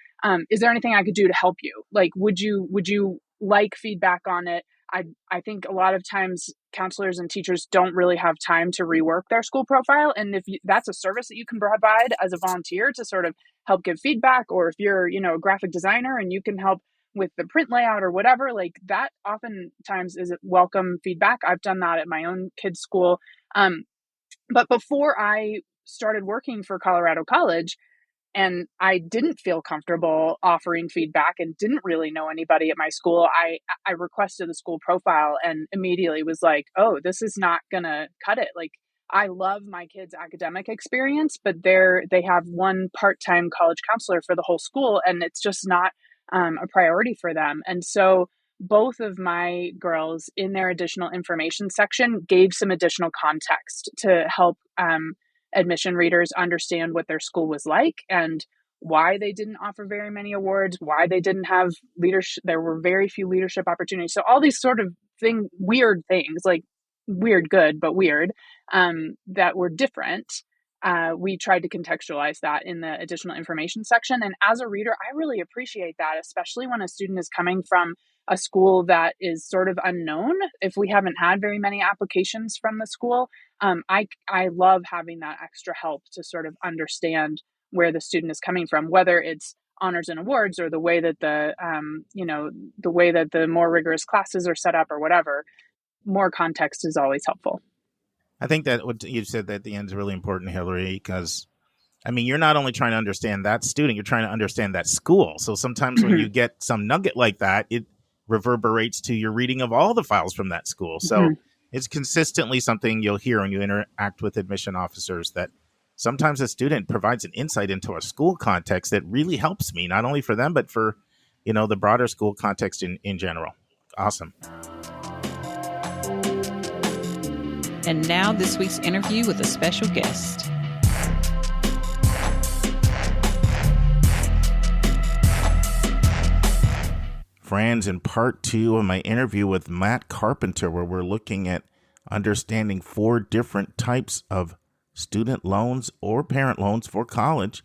Is there anything I could do to help you? Would you like feedback on it? I think a lot of times counselors and teachers don't really have time to rework their school profile. And if that's a service that you can provide as a volunteer to sort of help give feedback, or if you're, a graphic designer and you can help with the print layout or whatever, that oftentimes is welcome feedback. I've done that at my own kids' school. But before I started working for Colorado College, and I didn't feel comfortable offering feedback and didn't really know anybody at my school, I requested the school profile and immediately was like, oh, this is not going to cut it. I love my kids' academic experience, but they have one part-time college counselor for the whole school, and it's just not a priority for them. And so both of my girls in their additional information section gave some additional context to help admission readers understand what their school was like and why they didn't offer very many awards, why they didn't have leadership. There were very few leadership opportunities. So all these sort of weird things, weird, good, but weird, that were different. We tried to contextualize that in the additional information section. And as a reader, I really appreciate that, especially when a student is coming from a school that is sort of unknown. If we haven't had very many applications from the school, I love having that extra help to sort of understand where the student is coming from, whether it's honors and awards or the way that the more rigorous classes are set up or whatever. More context is always helpful. I think that what you said at the end is really important, Hillary, because you're not only trying to understand that student, you're trying to understand that school. So sometimes when you get some nugget like that, it reverberates to your reading of all the files from that school. So It's consistently something you'll hear when you interact with admission officers, that sometimes a student provides an insight into a school context that really helps me, not only for them, but for, the broader school context in general. Awesome. And now this week's interview with a special guest. Friends, in part 2 of my interview with Matt Carpenter, where we're looking at understanding 4 different types of student loans or parent loans for college,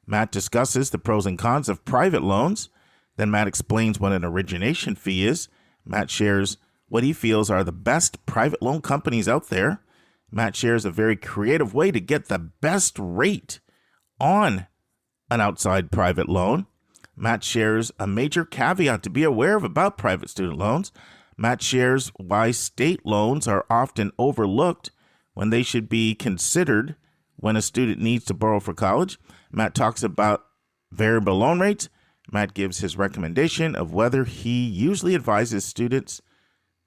Matt discusses the pros and cons of private loans. Then Matt explains what an origination fee is. Matt shares what he feels are the best private loan companies out there. Matt shares a very creative way to get the best rate on an outside private loan. Matt shares a major caveat to be aware of about private student loans. Matt shares why state loans are often overlooked when they should be considered when a student needs to borrow for college. Matt talks about variable loan rates. Matt gives his recommendation of whether he usually advises students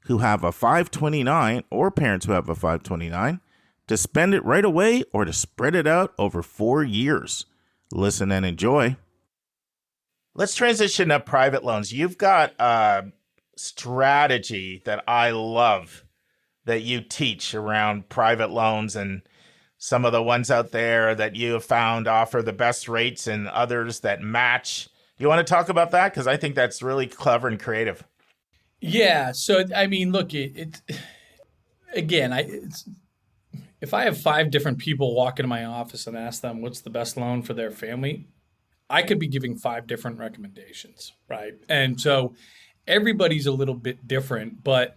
who have a 529 or parents who have a 529 to spend it right away or to spread it out over 4 years. Listen and enjoy. Let's transition to private loans. You've got a strategy that I love that you teach around private loans, and some of the ones out there that you have found offer the best rates and others that match. You want to talk about that? Because I think that's really clever and creative. Yeah. So, I mean, look, if I have 5 different people walk into my office and ask them what's the best loan for their family, I could be giving 5 different recommendations, right? And so everybody's a little bit different, but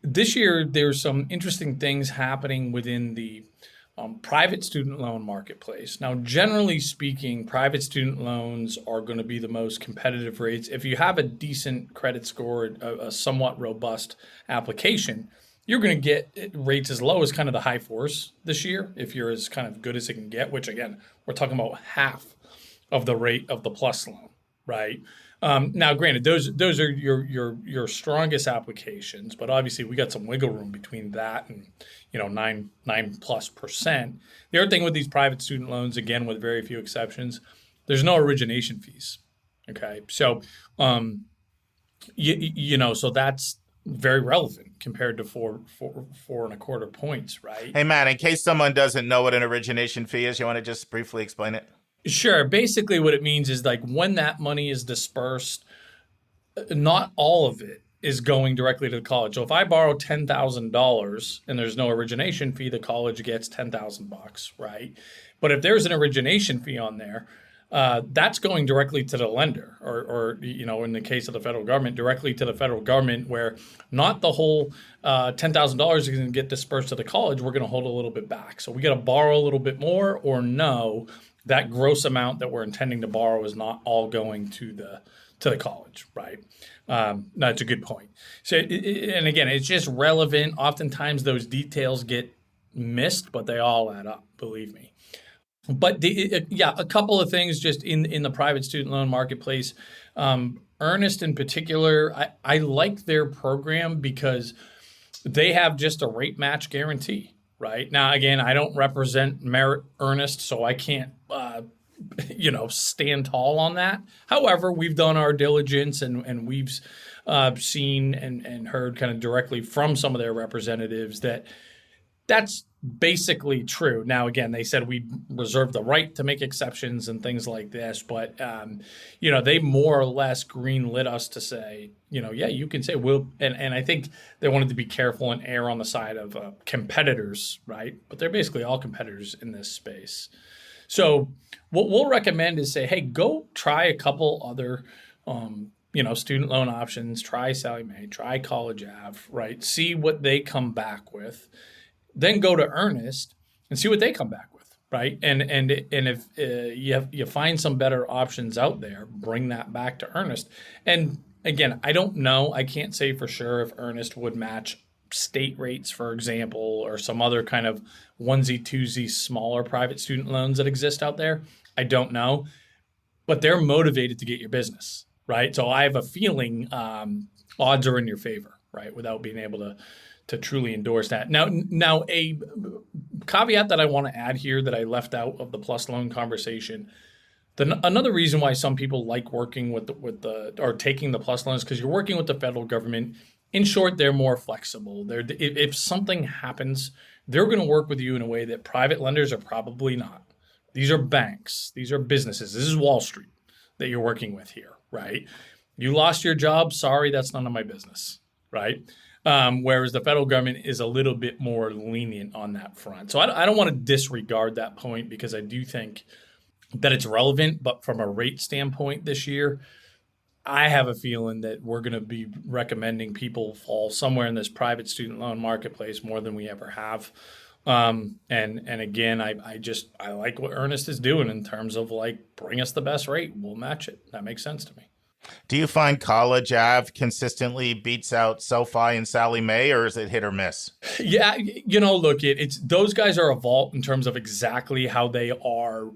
this year there's some interesting things happening within the private student loan marketplace. Now, generally speaking, private student loans are going to be the most competitive rates. If you have a decent credit score, a somewhat robust application, you're going to get rates as low as kind of the high 4s this year, if you're as kind of good as it can get, which again, we're talking about half of the rate of the plus loan, right? Now, granted, those are your strongest applications, but obviously we got some wiggle room between that and 9+%. The other thing with these private student loans, again, with very few exceptions, there's no origination fees. Okay, so so that's very relevant compared to 4.25 points, right? Hey, Matt, in case someone doesn't know what an origination fee is, you want to just briefly explain it? Sure. Basically, what it means is like when that money is dispersed, not all of it is going directly to the college. So if I borrow $10,000 and there's no origination fee, the college gets $10,000, right? But if there's an origination fee on there, that's going directly to the lender, or in the case of the federal government, directly to the federal government, where not the whole $10,000 is going to get dispersed to the college. We're going to hold a little bit back. So we got to borrow a little bit more, or no, that gross amount that we're intending to borrow is not all going to the college, right? That's a good point. So, and again, it's just relevant. Oftentimes those details get missed, but they all add up, believe me. But a couple of things just in the private student loan marketplace. Earnest in particular, I like their program because they have just a rate match guarantee. Right now, again, I don't represent Merit Earnest, so I can't, stand tall on that. However, we've done our diligence and we've seen and heard kind of directly from some of their representatives that that's basically true. Now, again, they said we reserve the right to make exceptions and things like this, but they more or less greenlit us to say, you can say and I think they wanted to be careful and err on the side of competitors, right? But they're basically all competitors in this space. So what we'll recommend is say, hey, go try a couple other student loan options, try Sallie Mae, try College Ave, right? See what they come back with. Then go to Earnest and see what they come back with, right? And if you find some better options out there, bring that back to Earnest. And again, I don't know. I can't say for sure if Earnest would match state rates, for example, or some other kind of onesie, twosie, smaller private student loans that exist out there. I don't know. But they're motivated to get your business, right? So I have a feeling odds are in your favor, right? Without being able to truly endorse that. Now a caveat that I want to add here that I left out of the PLUS loan conversation. Another reason why some people like working with the or taking the PLUS loans, because you're working with the federal government. In short, they're more flexible. If something happens, they're going to work with you in a way that private lenders are probably not. These are banks. These are businesses. This is Wall Street that you're working with here, right? You lost your job. Sorry, that's none of my business, right? Whereas the federal government is a little bit more lenient on that front. So I don't want to disregard that point because I do think that it's relevant. But from a rate standpoint this year, I have a feeling that we're going to be recommending people fall somewhere in this private student loan marketplace more than we ever have. And again, I like what Ernest is doing in terms of like, bring us the best rate. We'll match it. That makes sense to me. Do you find College Ave consistently beats out SoFi and Sallie Mae, or is it hit or miss? Yeah, look, it's those guys are a vault in terms of exactly how they are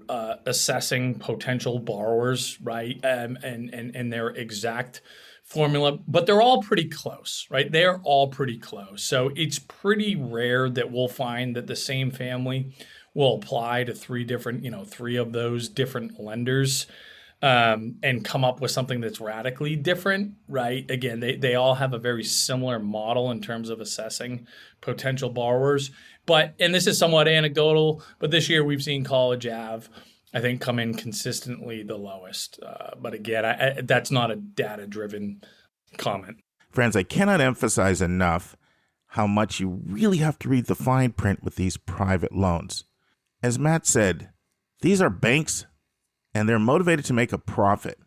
assessing potential borrowers, right? And their exact formula, but they're all pretty close, right? They're all pretty close. So it's pretty rare that we'll find that the same family will apply to three of those different lenders. And come up with something that's radically different, right? Again, they all have a very similar model in terms of assessing potential borrowers. And this is somewhat anecdotal, but this year we've seen College Ave, I think, come in consistently the lowest. But again, that's not a data-driven comment. Friends, I cannot emphasize enough how much you really have to read the fine print with these private loans. As Matt said, these are banks, and they're motivated to make a profit.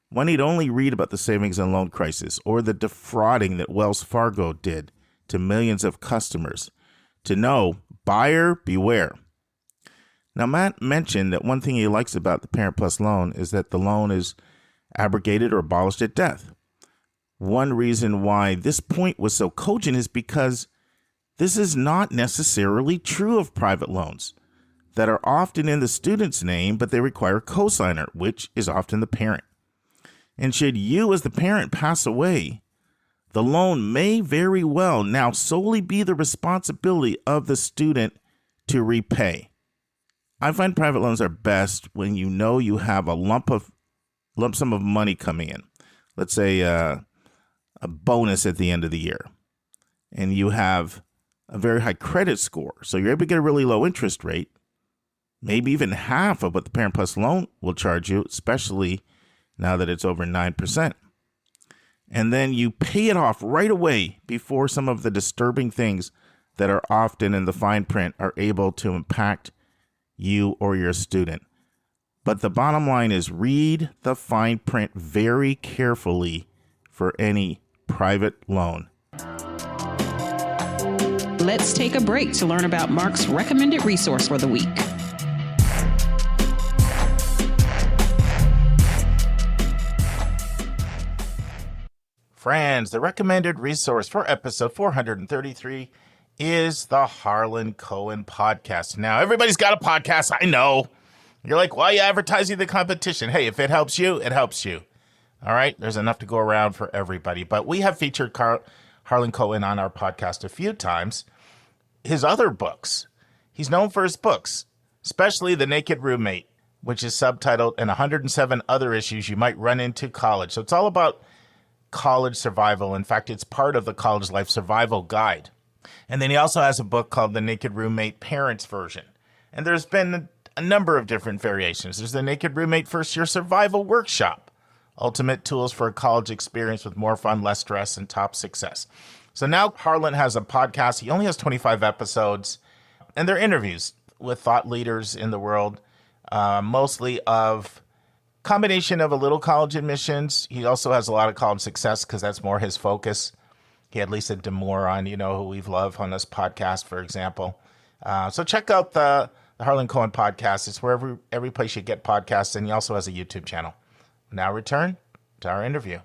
One need only read about the savings and loan crisis or the defrauding that Wells Fargo did to millions of customers to know, buyer beware. Now, Matt mentioned that one thing he likes about the Parent Plus loan is that the loan is abrogated or abolished at death. One reason why this point was so cogent is because this is not necessarily true of private loans that are often in the student's name, but they require a cosigner, which is often the parent. And should you as the parent pass away, the loan may very well now solely be the responsibility of the student to repay. I find private loans are best when you know you have a lump sum of money coming in. Let's say a bonus at the end of the year. And you have a very high credit score. So you're able to get a really low interest rate. Maybe even half of what the Parent Plus loan will charge you, especially now that it's over 9%. And then you pay it off right away before some of the disturbing things that are often in the fine print are able to impact you or your student. But the bottom line is read the fine print very carefully for any private loan. Let's take a break to learn about Mark's recommended resource for the week. Friends, the recommended resource for episode 433 is the Harlan Cohen podcast. Now, everybody's got a podcast, I know. You're like, why are you advertising the competition? Hey, if it helps you, it helps you. All right, there's enough to go around for everybody. But we have featured Harlan Cohen on our podcast a few times. His other books, he's known for his books, especially The Naked Roommate, which is subtitled And 107 Other Issues You Might Run Into College. So it's all about college survival. In fact, it's part of the College Life Survival Guide. And then he also has a book called The Naked Roommate Parents Version. And there's been a number of different variations. There's the Naked Roommate First Year Survival Workshop, Ultimate Tools for a College Experience with More Fun, Less Stress, and Top Success. So now Harlan has a podcast. He only has 25 episodes, and they're interviews with thought leaders in the world, mostly of combination of a little college admissions. He also has a lot of college success because that's more his focus. He had Lisa DeMoore on, who we've loved on this podcast, for example. So check out the Harlan Cohen podcast. It's wherever every place you get podcasts, and he also has a YouTube channel. Now return to our interview.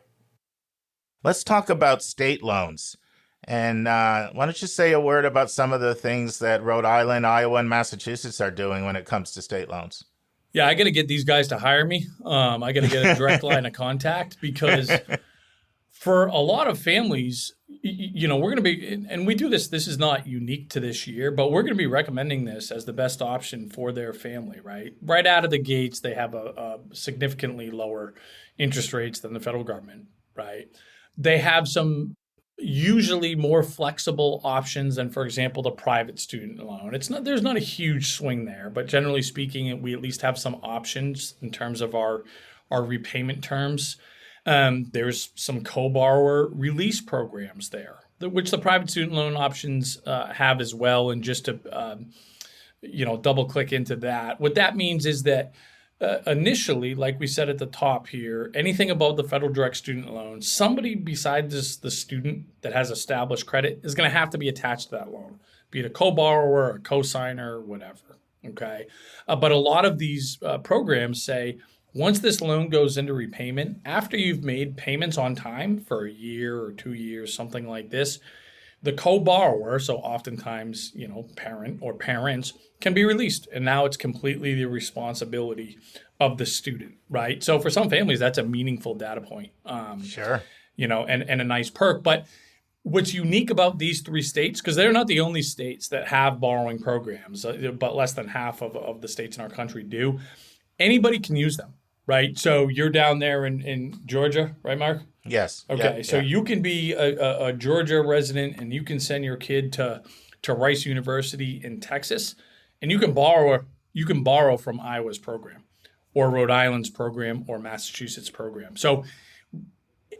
Let's talk about state loans. And why don't you say a word about some of the things that Rhode Island, Iowa, and Massachusetts are doing when it comes to state loans? Yeah, I got to get these guys to hire me. I got to get a direct line of contact because for a lot of families, we're going to be, and we do this, this is not unique to this year, but we're going to be recommending this as the best option for their family, right? Right out of the gates, they have a significantly lower interest rates than the federal government, right? They have some usually more flexible options than, for example, the private student loan. There's not a huge swing there, but generally speaking, we at least have some options in terms of our repayment terms. There's some co-borrower release programs there, which the private student loan options have as well. And just to double click into that, what that means is that initially, like we said at the top here, anything above the federal direct student loan, somebody besides the student that has established credit is going to have to be attached to that loan, be it a co-borrower, a co-signer, whatever. Okay, but a lot of these programs say, once this loan goes into repayment, after you've made payments on time for a year or 2 years, something like this, the co-borrower, so oftentimes, parent or parents, can be released. And now it's completely the responsibility of the student, right? So for some families, that's a meaningful data point. Sure. And a nice perk. But what's unique about these 3 states, because they're not the only states that have borrowing programs, but less than half of the states in our country do, anybody can use them. Right. So you're down there in Georgia, right, Mark? Yes. Okay. Yeah, so yeah. you can be a Georgia resident and you can send your kid to Rice University in Texas, and you can borrow from Iowa's program or Rhode Island's program or Massachusetts program. So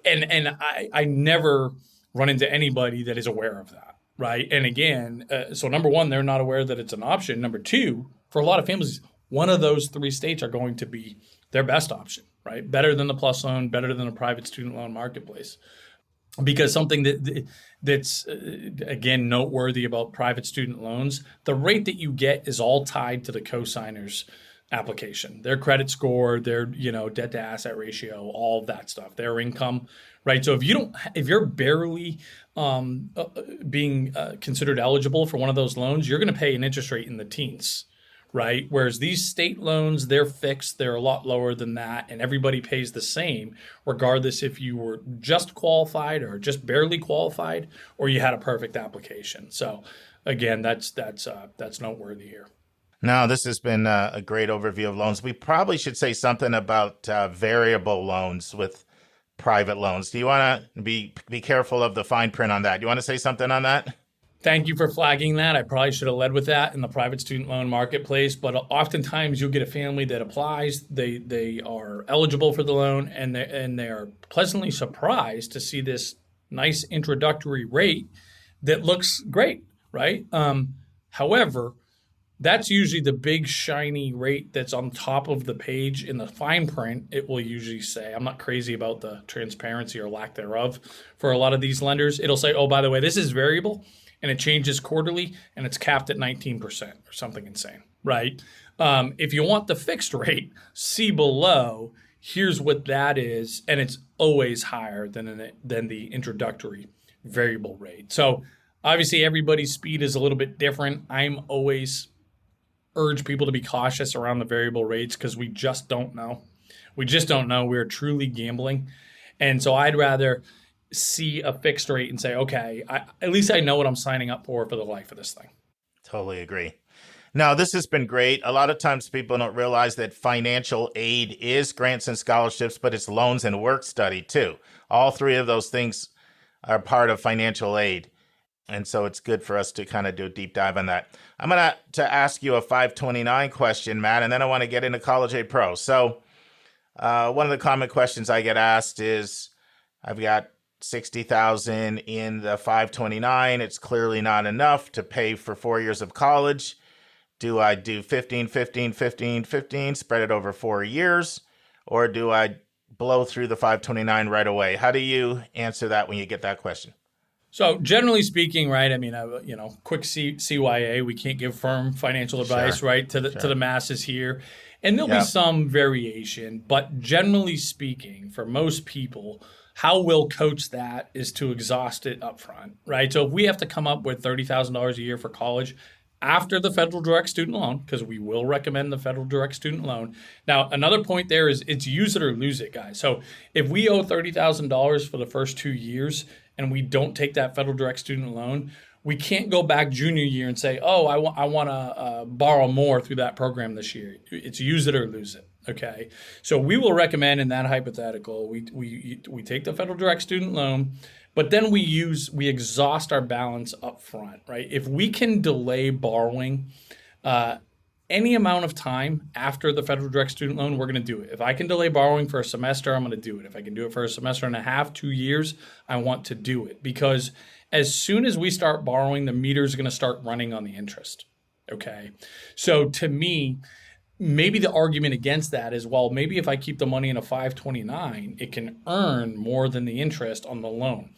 and I never run into anybody that is aware of that. Right. And again, so number one, they're not aware that it's an option. Number two, for a lot of families, one of those 3 states are going to be their best option, right? Better than the PLUS loan, better than a private student loan marketplace. Because something that's again, noteworthy about private student loans, the rate that you get is all tied to the co-signer's application, their credit score, their, debt to asset ratio, all of that stuff, their income, right? So if you're barely being considered eligible for one of those loans, you're going to pay an interest rate in the teens. Right. Whereas these state loans, they're fixed. They're a lot lower than that. And everybody pays the same, regardless if you were just qualified or just barely qualified or you had a perfect application. So, again, that's noteworthy here. No, this has been a great overview of loans. We probably should say something about variable loans with private loans. Do you want to be careful of the fine print on that? Do you want to say something on that? Thank you for flagging that. I probably should have led with that in the private student loan marketplace, but oftentimes you'll get a family that applies, they are eligible for the loan, and they are pleasantly surprised to see this nice introductory rate that looks great, right? However, that's usually the big shiny rate that's on top of the page. In the fine print, it will usually say, I'm not crazy about the transparency or lack thereof for a lot of these lenders. It'll say, oh, by the way, this is variable, and it changes quarterly, and it's capped at 19% or something insane, right? If you want the fixed rate, see below, here's what that is, and it's always higher than the introductory variable rate. So obviously everybody's speed is a little bit different. I'm always urge people to be cautious around the variable rates because we just don't know. We just don't know. We're truly gambling. And so I'd rather see a fixed rate and say, okay, at least I know what I'm signing up for the life of this thing. Totally agree. No, this has been great. A lot of times people don't realize that financial aid is grants and scholarships, but it's loans and work study too. All 3 of those things are part of financial aid. And so it's good for us to kind of do a deep dive on that. I'm going to ask you a 529 question, Matt, and then I want to get into College Aid Pro. So one of the common questions I get asked is, I've got $60,000 in the 529. It's clearly not enough to pay for 4 years of college. Do I do 15, 15, 15, 15, spread it over 4 years, or do I blow through the 529 right away? How do you answer that when you get that question? So generally speaking, right, I mean, quick CYA, we can't give firm financial advice, Sure. right, to the masses here. And there'll be some variation, but generally speaking, for most people, how we'll coach that is to exhaust it up front, right? So if we have to come up with $30,000 a year for college after the federal direct student loan, because we will recommend the federal direct student loan. Now, another point there is it's use it or lose it, guys. So if we owe $30,000 for the first 2 years and we don't take that federal direct student loan, we can't go back junior year and say, oh, I want to borrow more through that program this year. It's use it or lose it. Okay. So we will recommend in that hypothetical, we take the federal direct student loan, but then we exhaust our balance up front, right? If we can delay borrowing any amount of time after the federal direct student loan, we're going to do it. If I can delay borrowing for a semester, I'm going to do it. If I can do it for a semester and a half, 2 years, I want to do it, because as soon as we start borrowing, the meter is going to start running on the interest. Okay. So to me, maybe the argument against that is, well, maybe if I keep the money in a 529, it can earn more than the interest on the loan.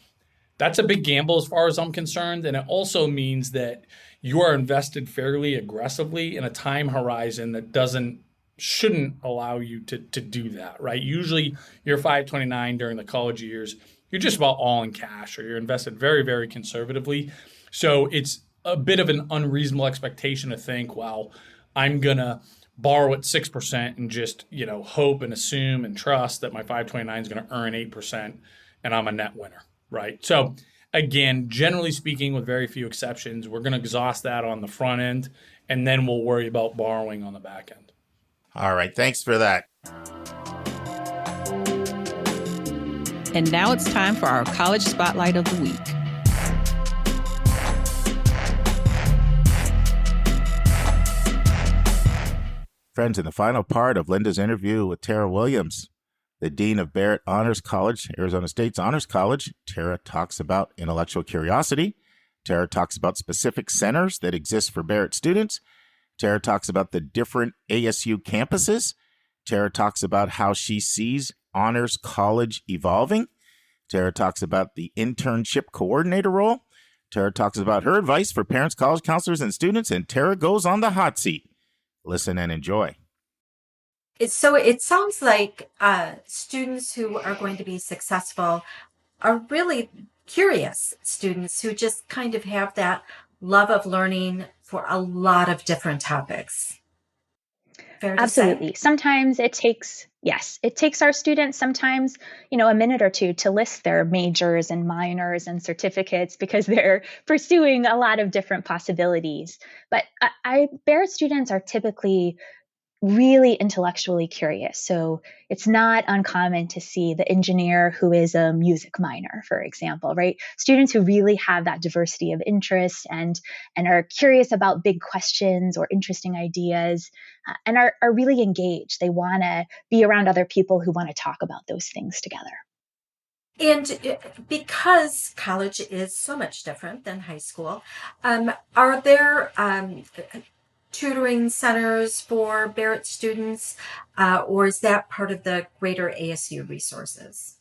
That's a big gamble as far as I'm concerned. And it also means that you are invested fairly aggressively in a time horizon that shouldn't allow you to do that, right? Usually your 529 during the college years, you're just about all in cash, or you're invested very, very conservatively. So it's a bit of an unreasonable expectation to think, well, I'm going to borrow at 6% and just, hope and assume and trust that my 529 is going to earn 8% and I'm a net winner, right? So again, generally speaking, with very few exceptions, we're going to exhaust that on the front end, and then we'll worry about borrowing on the back end. All right. Thanks for that. And now it's time for our College Spotlight of the Week. Friends, in the final part of Linda's interview with Tara Williams, the Dean of Barrett Honors College, Arizona State's Honors College, Tara talks about intellectual curiosity. Tara talks about specific centers that exist for Barrett students. Tara talks about the different ASU campuses. Tara talks about how she sees Honors College evolving. Tara talks about the internship coordinator role. Tara talks about her advice for parents, college counselors, and students. And Tara goes on the hot seat. Listen and enjoy. It sounds like students who are going to be successful are really curious students who just kind of have that love of learning for a lot of different topics. Fair to say? Absolutely. Sometimes it takes our students sometimes, a minute or two to list their majors and minors and certificates because they're pursuing a lot of different possibilities. But Barrett students are typically really intellectually curious. So it's not uncommon to see the engineer who is a music minor, for example, right? Students who really have that diversity of interests and are curious about big questions or interesting ideas and are really engaged. They want to be around other people who want to talk about those things together. And because college is so much different than high school, are there tutoring centers for Barrett students, or is that part of the greater ASU resources?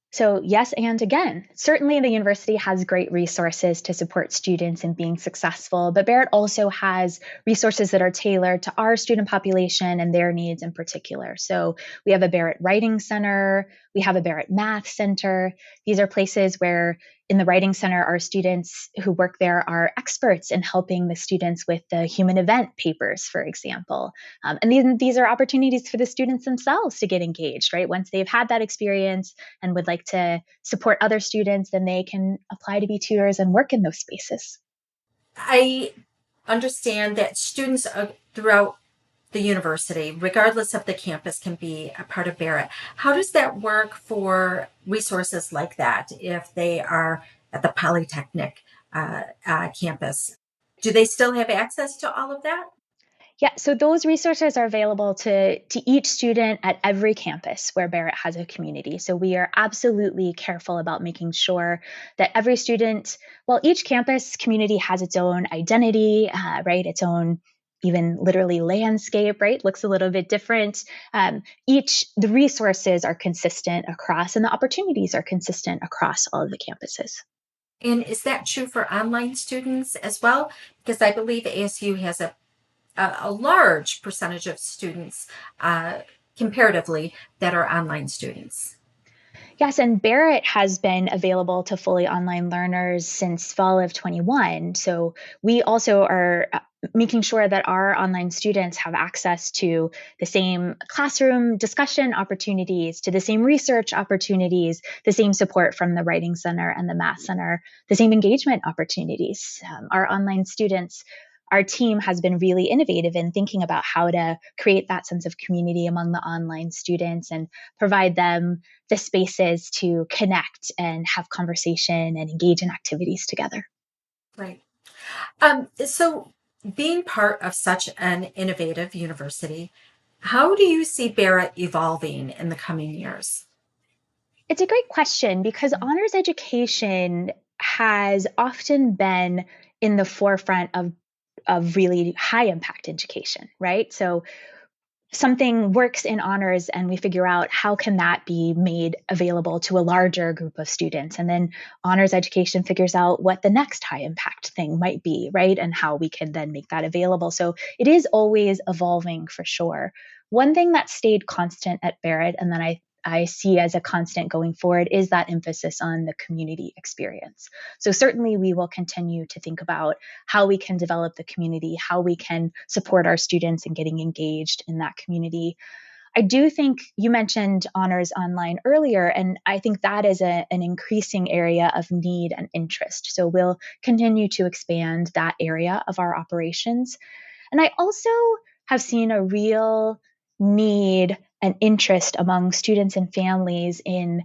So yes, and again, certainly the university has great resources to support students in being successful, but Barrett also has resources that are tailored to our student population and their needs in particular. So we have a Barrett Writing Center, we have a Barrett Math Center. These are places where in the Writing Center, our students who work there are experts in helping the students with the human event papers, for example. And these are opportunities for the students themselves to get engaged, right? Once they've had that experience and would like to support other students, then they can apply to be tutors and work in those spaces. I understand that students throughout the university, regardless of the campus, can be a part of Barrett. How does that work for resources like that if they are at the Polytechnic campus? Do they still have access to all of that? Yeah, so those resources are available to each student at every campus where Barrett has a community. So we are absolutely careful about making sure that every student, well, each campus community has its own identity, right? Its own even literally landscape, right? Looks a little bit different. The resources are consistent across and the opportunities are consistent across all of the campuses. And is that true for online students as well? Because I believe ASU has a large percentage of students comparatively that are online students. Yes, and Barrett has been available to fully online learners since fall of 21. So we also are making sure that our online students have access to the same classroom discussion opportunities, to the same research opportunities, the same support from the Writing Center and the Math Center, the same engagement opportunities. Our online students, our team has been really innovative in thinking about how to create that sense of community among the online students and provide them the spaces to connect and have conversation and engage in activities together. Right. So being part of such an innovative university, how do you see Barrett evolving in the coming years? It's a great question because honors education has often been in the forefront of really high impact education, right? So something works in honors and we figure out how can that be made available to a larger group of students, and then honors education figures out what the next high impact thing might be, right, and how we can then make that available. So it is always evolving for sure. One thing that stayed constant at Barrett and then I see as a constant going forward is that emphasis on the community experience. So certainly we will continue to think about how we can develop the community, how we can support our students in getting engaged in that community. I do think you mentioned honors online earlier, and I think that is an increasing area of need and interest. So we'll continue to expand that area of our operations. And I also have seen a real need and interest among students and families in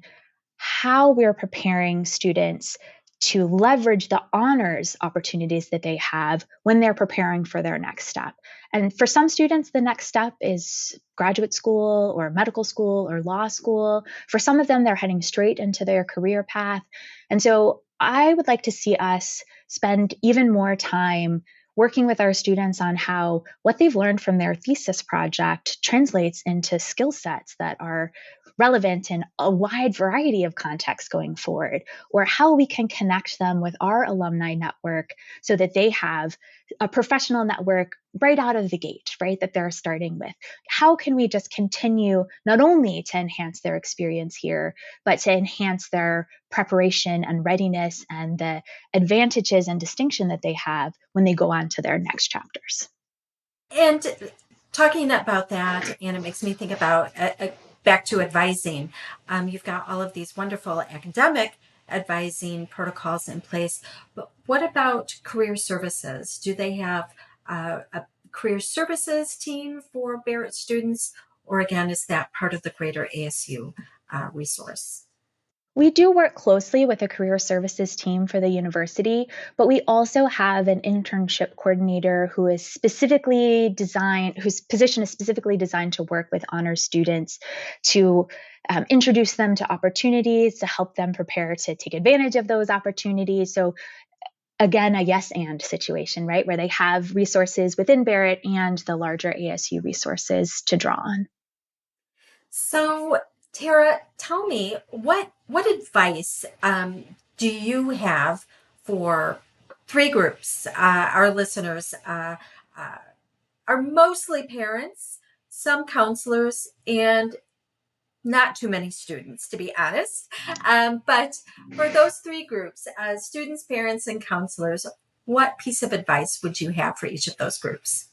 how we're preparing students to leverage the honors opportunities that they have when they're preparing for their next step. And for some students, the next step is graduate school or medical school or law school. For some of them, they're heading straight into their career path. And so I would like to see us spend even more time working with our students on how what they've learned from their thesis project translates into skill sets that are relevant in a wide variety of contexts going forward, or how we can connect them with our alumni network so that they have a professional network right out of the gate, right, that they're starting with. How can we just continue not only to enhance their experience here, but to enhance their preparation and readiness and the advantages and distinction that they have when they go on to their next chapters. And talking about that, and it makes me think about back to advising. You've got all of these wonderful academic advising protocols in place, but what about career services? Do they have a career services team for Barrett students, or again, is that part of the greater ASU resource? We do work closely with a career services team for the university, but we also have an internship coordinator who is specifically designed, whose position is specifically designed to work with honors students to introduce them to opportunities, to help them prepare to take advantage of those opportunities. So again, a yes and situation, right, where they have resources within Barrett and the larger ASU resources to draw on. So Tara, tell me, what advice do you have for three groups? Our listeners are mostly parents, some counselors, and not too many students, to be honest. But for those three groups, students, parents, and counselors, what piece of advice would you have for each of those groups?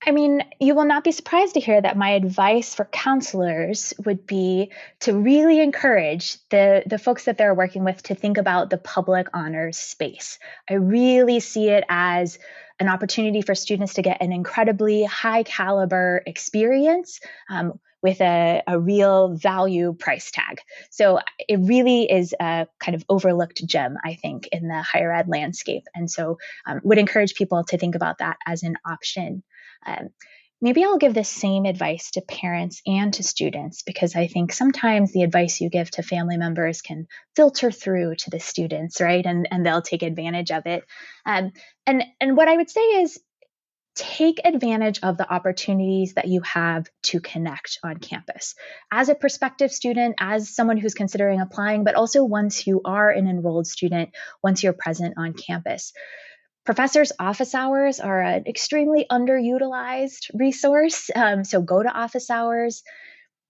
I mean, you will not be surprised to hear that my advice for counselors would be to really encourage the folks that they're working with to think about the public honors space. I really see it as an opportunity for students to get an incredibly high caliber experience with a real value price tag. So it really is a kind of overlooked gem, I think, in the higher ed landscape. And so would encourage people to think about that as an option. Maybe I'll give the same advice to parents and to students, because I think sometimes the advice you give to family members can filter through to the students, right? And they'll take advantage of it. And what I would say is take advantage of the opportunities that you have to connect on campus. As a prospective student, as someone who's considering applying, but also once you are an enrolled student, once you're present on campus. Professors' office hours are an extremely underutilized resource. So go to office hours,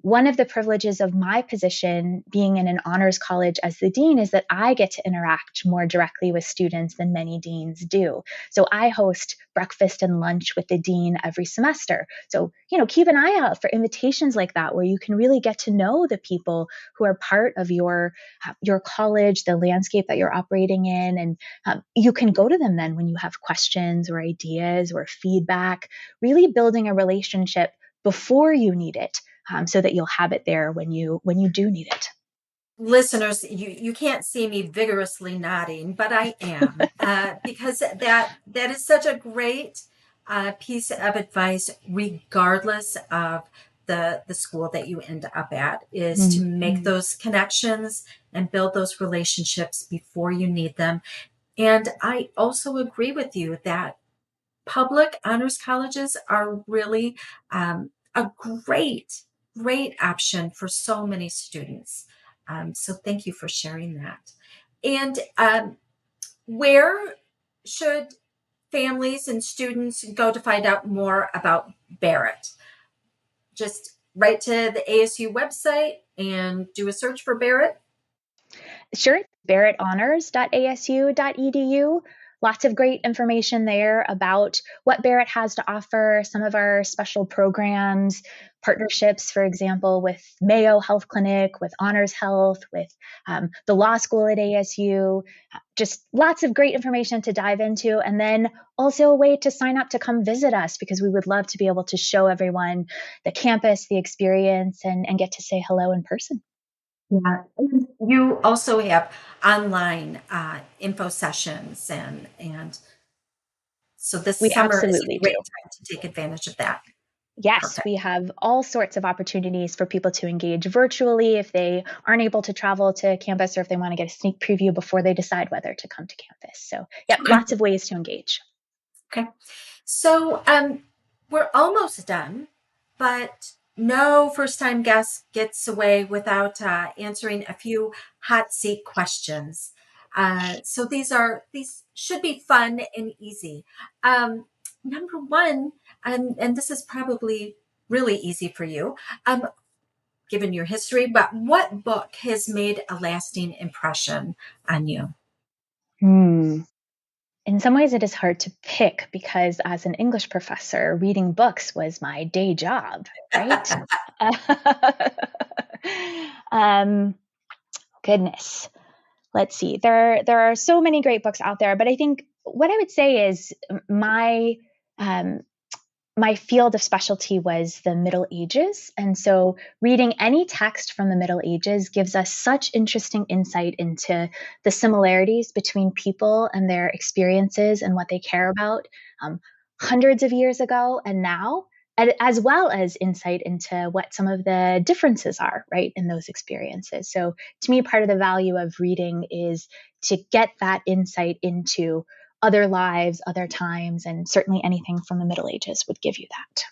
one of the privileges of my position being in an honors college as the dean is that I get to interact more directly with students than many deans do. So I host breakfast and lunch with the dean every semester. So, keep an eye out for invitations like that where you can really get to know the people who are part of your college, the landscape that you're operating in. And you can go to them then when you have questions or ideas or feedback, really building a relationship before you need it, so that you'll have it there when you do need it. Listeners, you can't see me vigorously nodding, but I am, because that is such a great piece of advice, regardless of the school that you end up at, is to make those connections and build those relationships before you need them. And I also agree with you that public honors colleges are really a great option for so many students. So thank you for sharing that. And where should families and students go to find out more about Barrett? Just write to the ASU website and do a search for Barrett? Sure. barretthonors.asu.edu. Lots of great information there about what Barrett has to offer, some of our special programs, partnerships, for example, with Mayo Health Clinic, with Honors Health, with the law school at ASU. Just lots of great information to dive into. And then also a way to sign up to come visit us, because we would love to be able to show everyone the campus, the experience, and get to say hello in person. Yeah. You also have online info sessions, and so this We summer is a absolutely great do. time to take advantage of that. Yes, Perfect. we have all sorts of opportunities for people to engage virtually if they aren't able to travel to campus, or if they want to get a sneak preview before they decide whether to come to campus. So, lots of ways to engage. Okay. So we're almost done, but no first-time guest gets away without answering a few hot seat questions. So these should be fun and easy. Number one, and this is probably really easy for you, given your history, but what book has made a lasting impression on you? In some ways, it is hard to pick because as an English professor, reading books was my day job, right? Goodness. Let's see. There are so many great books out there, but I think what I would say is my field of specialty was the Middle Ages. And so reading any text from the Middle Ages gives us such interesting insight into the similarities between people and their experiences and what they care about hundreds of years ago and now, as well as insight into what some of the differences are, right, in those experiences. So to me, part of the value of reading is to get that insight into other lives, other times, and certainly anything from the Middle Ages would give you that.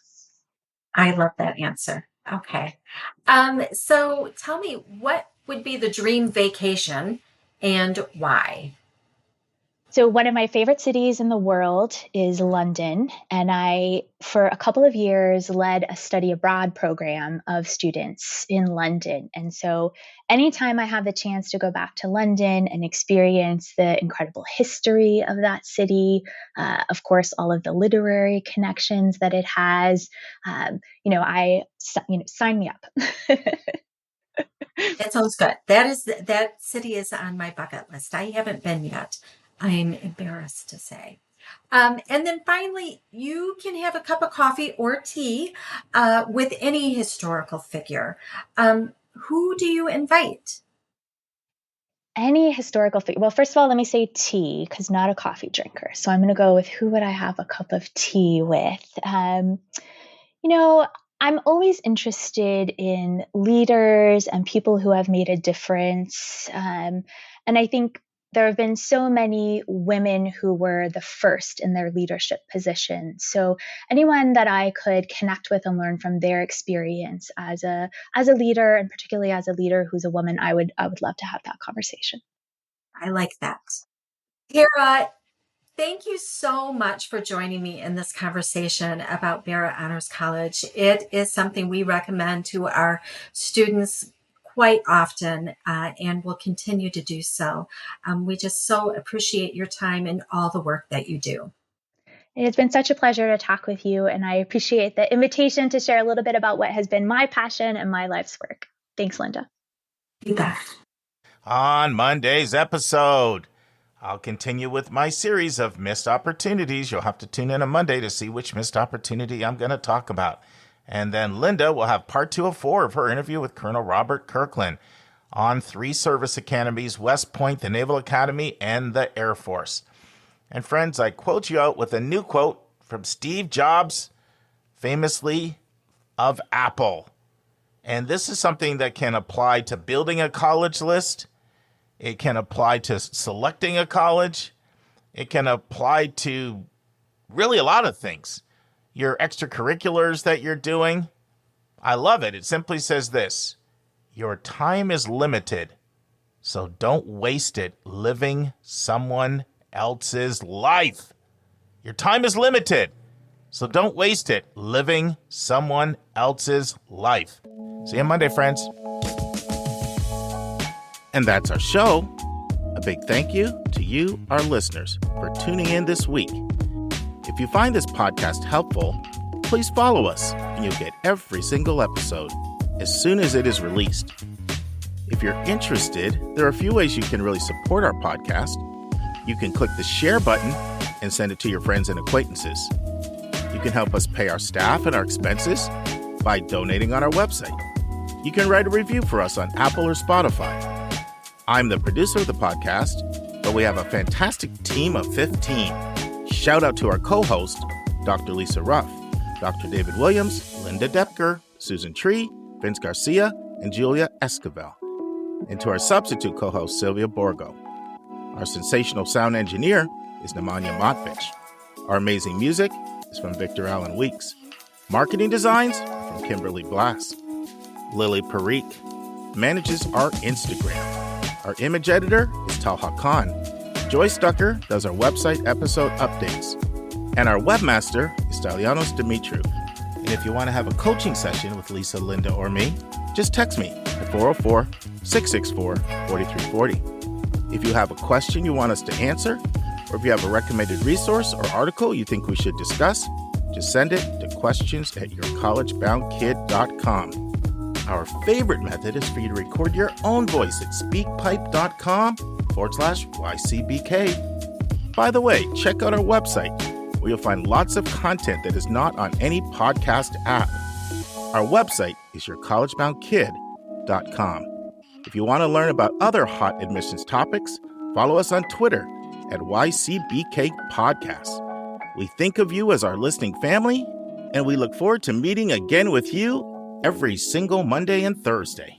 I love that answer. Okay. So tell me, what would be the dream vacation and why? So one of my favorite cities in the world is London, and I, for a couple of years, led a study abroad program of students in London. And so anytime I have the chance to go back to London and experience the incredible history of that city, of course, all of the literary connections that it has, sign me up. That sounds good. That city is on my bucket list. I haven't been yet. I'm embarrassed to say. And then finally, you can have a cup of coffee or tea with any historical figure. Who do you invite? Any historical figure. Well, first of all, let me say tea, because not a coffee drinker. So I'm going to go with who would I have a cup of tea with? I'm always interested in leaders and people who have made a difference. And I think there have been so many women who were the first in their leadership positions. So anyone that I could connect with and learn from their experience as a leader, and particularly as a leader who's a woman, I would love to have that conversation. I like that. Tara, Thank you so much for joining me in this conversation about Barrett Honors College. It is something we recommend to our students quite often and will continue to do so. We just so appreciate your time and all the work that you do. It's been such a pleasure to talk with you, and I appreciate the invitation to share a little bit about what has been my passion and my life's work. Thanks, Linda. You bet. On Monday's episode, I'll continue with my series of missed opportunities. You'll have to tune in on Monday to see which missed opportunity I'm going to talk about. And then Linda will have part 2 of 4 of her interview with Colonel Robert Kirkland on 3 service academies, West Point, the Naval Academy, and the Air Force. And friends, I quote you out with a new quote from Steve Jobs, famously of Apple. And this is something that can apply to building a college list. It can apply to selecting a college. It can apply to really a lot of things. Your extracurriculars that you're doing. I love it. It simply says this: your time is limited, so don't waste it living someone else's life. Your time is limited, so don't waste it living someone else's life. See you Monday, friends. And that's our show. A big thank you to you, our listeners, for tuning in this week. If you find this podcast helpful, please follow us and you'll get every single episode as soon as it is released. If you're interested, there are a few ways you can really support our podcast. You can click the share button and send it to your friends and acquaintances. You can help us pay our staff and our expenses by donating on our website. You can write a review for us on Apple or Spotify. I'm the producer of the podcast, but we have a fantastic team of 15. Shout out to our co-host, Dr. Lisa Ruff, Dr. David Williams, Linda Depker, Susan Tree, Vince Garcia, and Julia Esquivel. And to our substitute co-host, Sylvia Borgo. Our sensational sound engineer is Nemanja Motvich. Our amazing music is from Victor Allen Weeks. Marketing designs are from Kimberly Blass. Lily Parikh manages our Instagram. Our image editor is Talha Khan. Joyce Ducker does our website episode updates. And our webmaster is Stalianos Dimitriou. And if you want to have a coaching session with Lisa, Linda, or me, just text me at 404-664-4340. If you have a question you want us to answer, or if you have a recommended resource or article you think we should discuss, just send it to questions@yourcollegeboundkid.com. Our favorite method is for you to record your own voice at speakpipe.com/YCBK. By the way, check out our website, where you'll find lots of content that is not on any podcast app. Our website is yourcollegeboundkid.com. If you want to learn about other hot admissions topics, follow us on Twitter at YCBK Podcasts. We think of you as our listening family, and we look forward to meeting again with you every single Monday and Thursday.